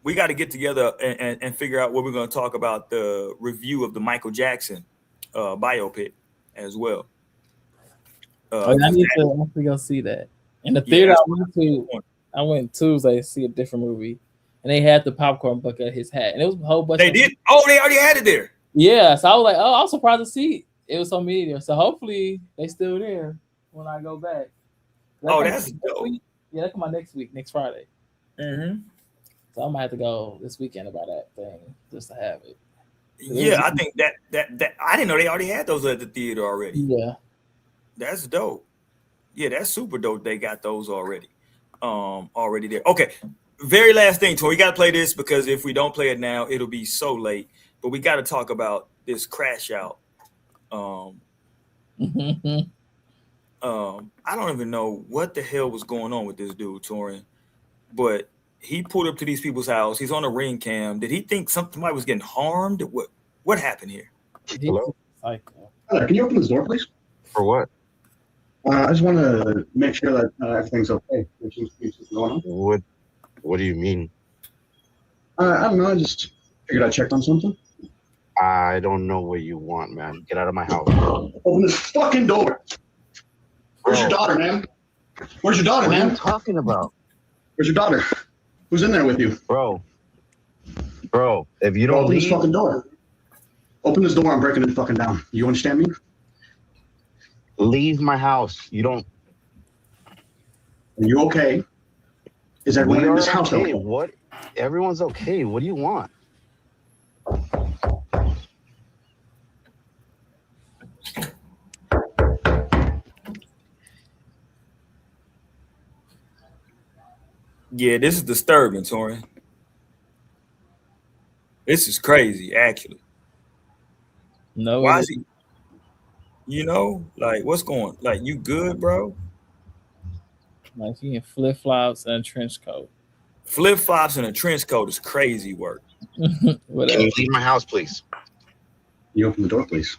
we got to get together and figure out what we're going to talk about, the review of the Michael Jackson biopic as well. I need to actually go see that. In the theater I went Tuesday to see a different movie, and they had the popcorn bucket at his hat, and it was a whole bunch. They did? Oh, they already had it there. Yeah, so I was like, I was surprised to see it was so many there. So hopefully they still there when I go back. That's dope. Yeah, that come out next week, next Friday. Mm-hmm. So I might have to go this weekend about that thing just to have it. Yeah, I think that I didn't know they already had those at the theater already. Yeah, that's dope. Yeah, that's super dope. They got those already there. Okay, very last thing, Tori. We got to play this because if we don't play it now, it'll be so late. But we got to talk about this crash out. I don't even know what the hell was going on with this dude, Torian, but he pulled up to these people's house. He's on a ring cam. Did he think somebody was getting harmed? What happened here? Hello? Can you open this door, please? For what? I just want to make sure that everything's okay. Going on. What do you mean? I don't know. I just figured I checked on something. I don't know what you want, man. Get out of my house. Open this fucking door. Where's your daughter, man? Where's your daughter, man? What are you talking about? Where's your daughter? Who's in there with you? Bro, if you don't open leave... this fucking door. Open this door. I'm breaking it fucking down. You understand me? Leave my house. You don't... Are you okay? Is everyone in this house okay? What? Everyone's okay. What do you want? Yeah, this is disturbing, Torian. This is crazy, actually. No. Why is he? What's going? Like, you good, bro? Like he in flip flops and a trench coat. Flip flops and a trench coat is crazy work. Can you leave my house, please? You open the door, please.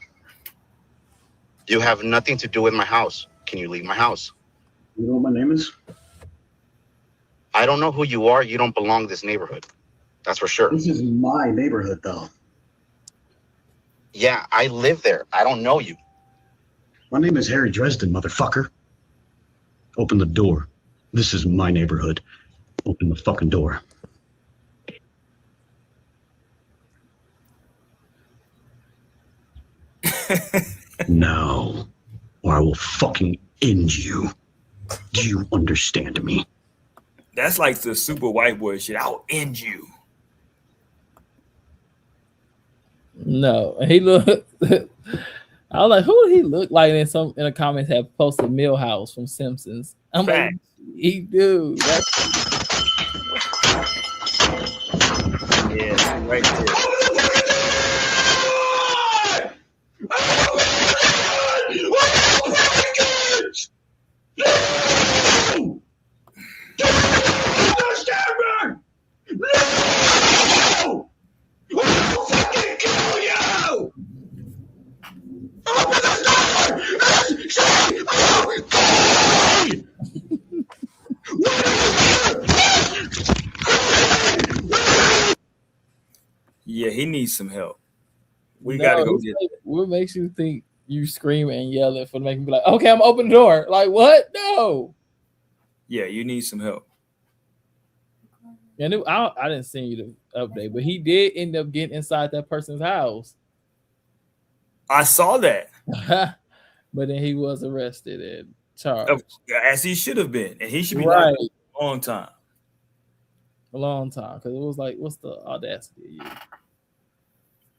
You have nothing to do with my house. Can you leave my house? You know what my name is? I don't know who you are. You don't belong in this neighborhood. That's for sure. This is my neighborhood, though. Yeah, I live there. I don't know you. My name is Harry Dresden, motherfucker. Open the door. This is my neighborhood. Open the fucking door. Now, or I will fucking end you. Do you understand me? That's like the super white boy shit. I'll end you. No, and he looked. I was like, who would he look like? And in the comments have posted Millhouse from Simpsons. I'm Fact. like, he do. That's Yeah, right there. Yeah, he needs some help. We gotta go get. What makes you think you scream and yell for making me be like, okay, I'm open the door. Like what? No. Yeah, you need some help. And I didn't send you the update, but he did end up getting inside that person's house. I saw that. But then he was arrested and charged. As he should have been. And he should be right. locked up a long time. A long time. Because it was like, what's the audacity of you?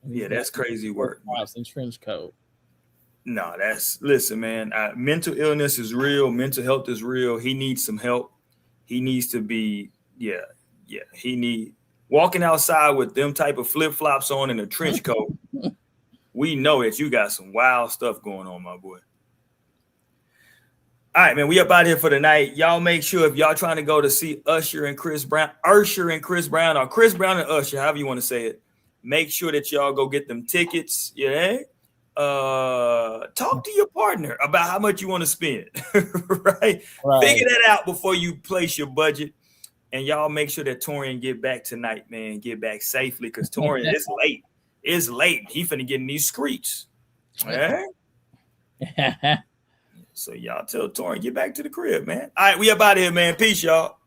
Yeah, that's crazy work. Cops in trench coat. No, listen, man. Mental illness is real. Mental health is real. He needs some help. He needs to be, he need walking outside with them type of flip-flops on and a trench coat. We know that you got some wild stuff going on, my boy. All right, man, we up out here for the night. Y'all make sure if y'all trying to go to see Usher and Chris Brown, or Chris Brown and Usher, however you want to say it, make sure that y'all go get them tickets. Yeah. Talk to your partner about how much you want to spend. right? Figure that out before you place your budget. And y'all make sure that Torian get back tonight, man. Get back safely because Torian, it's late. It's late. He finna get in these streets. All right? So y'all tell Torian, get back to the crib, man. All right, we up out of here, man. Peace, y'all.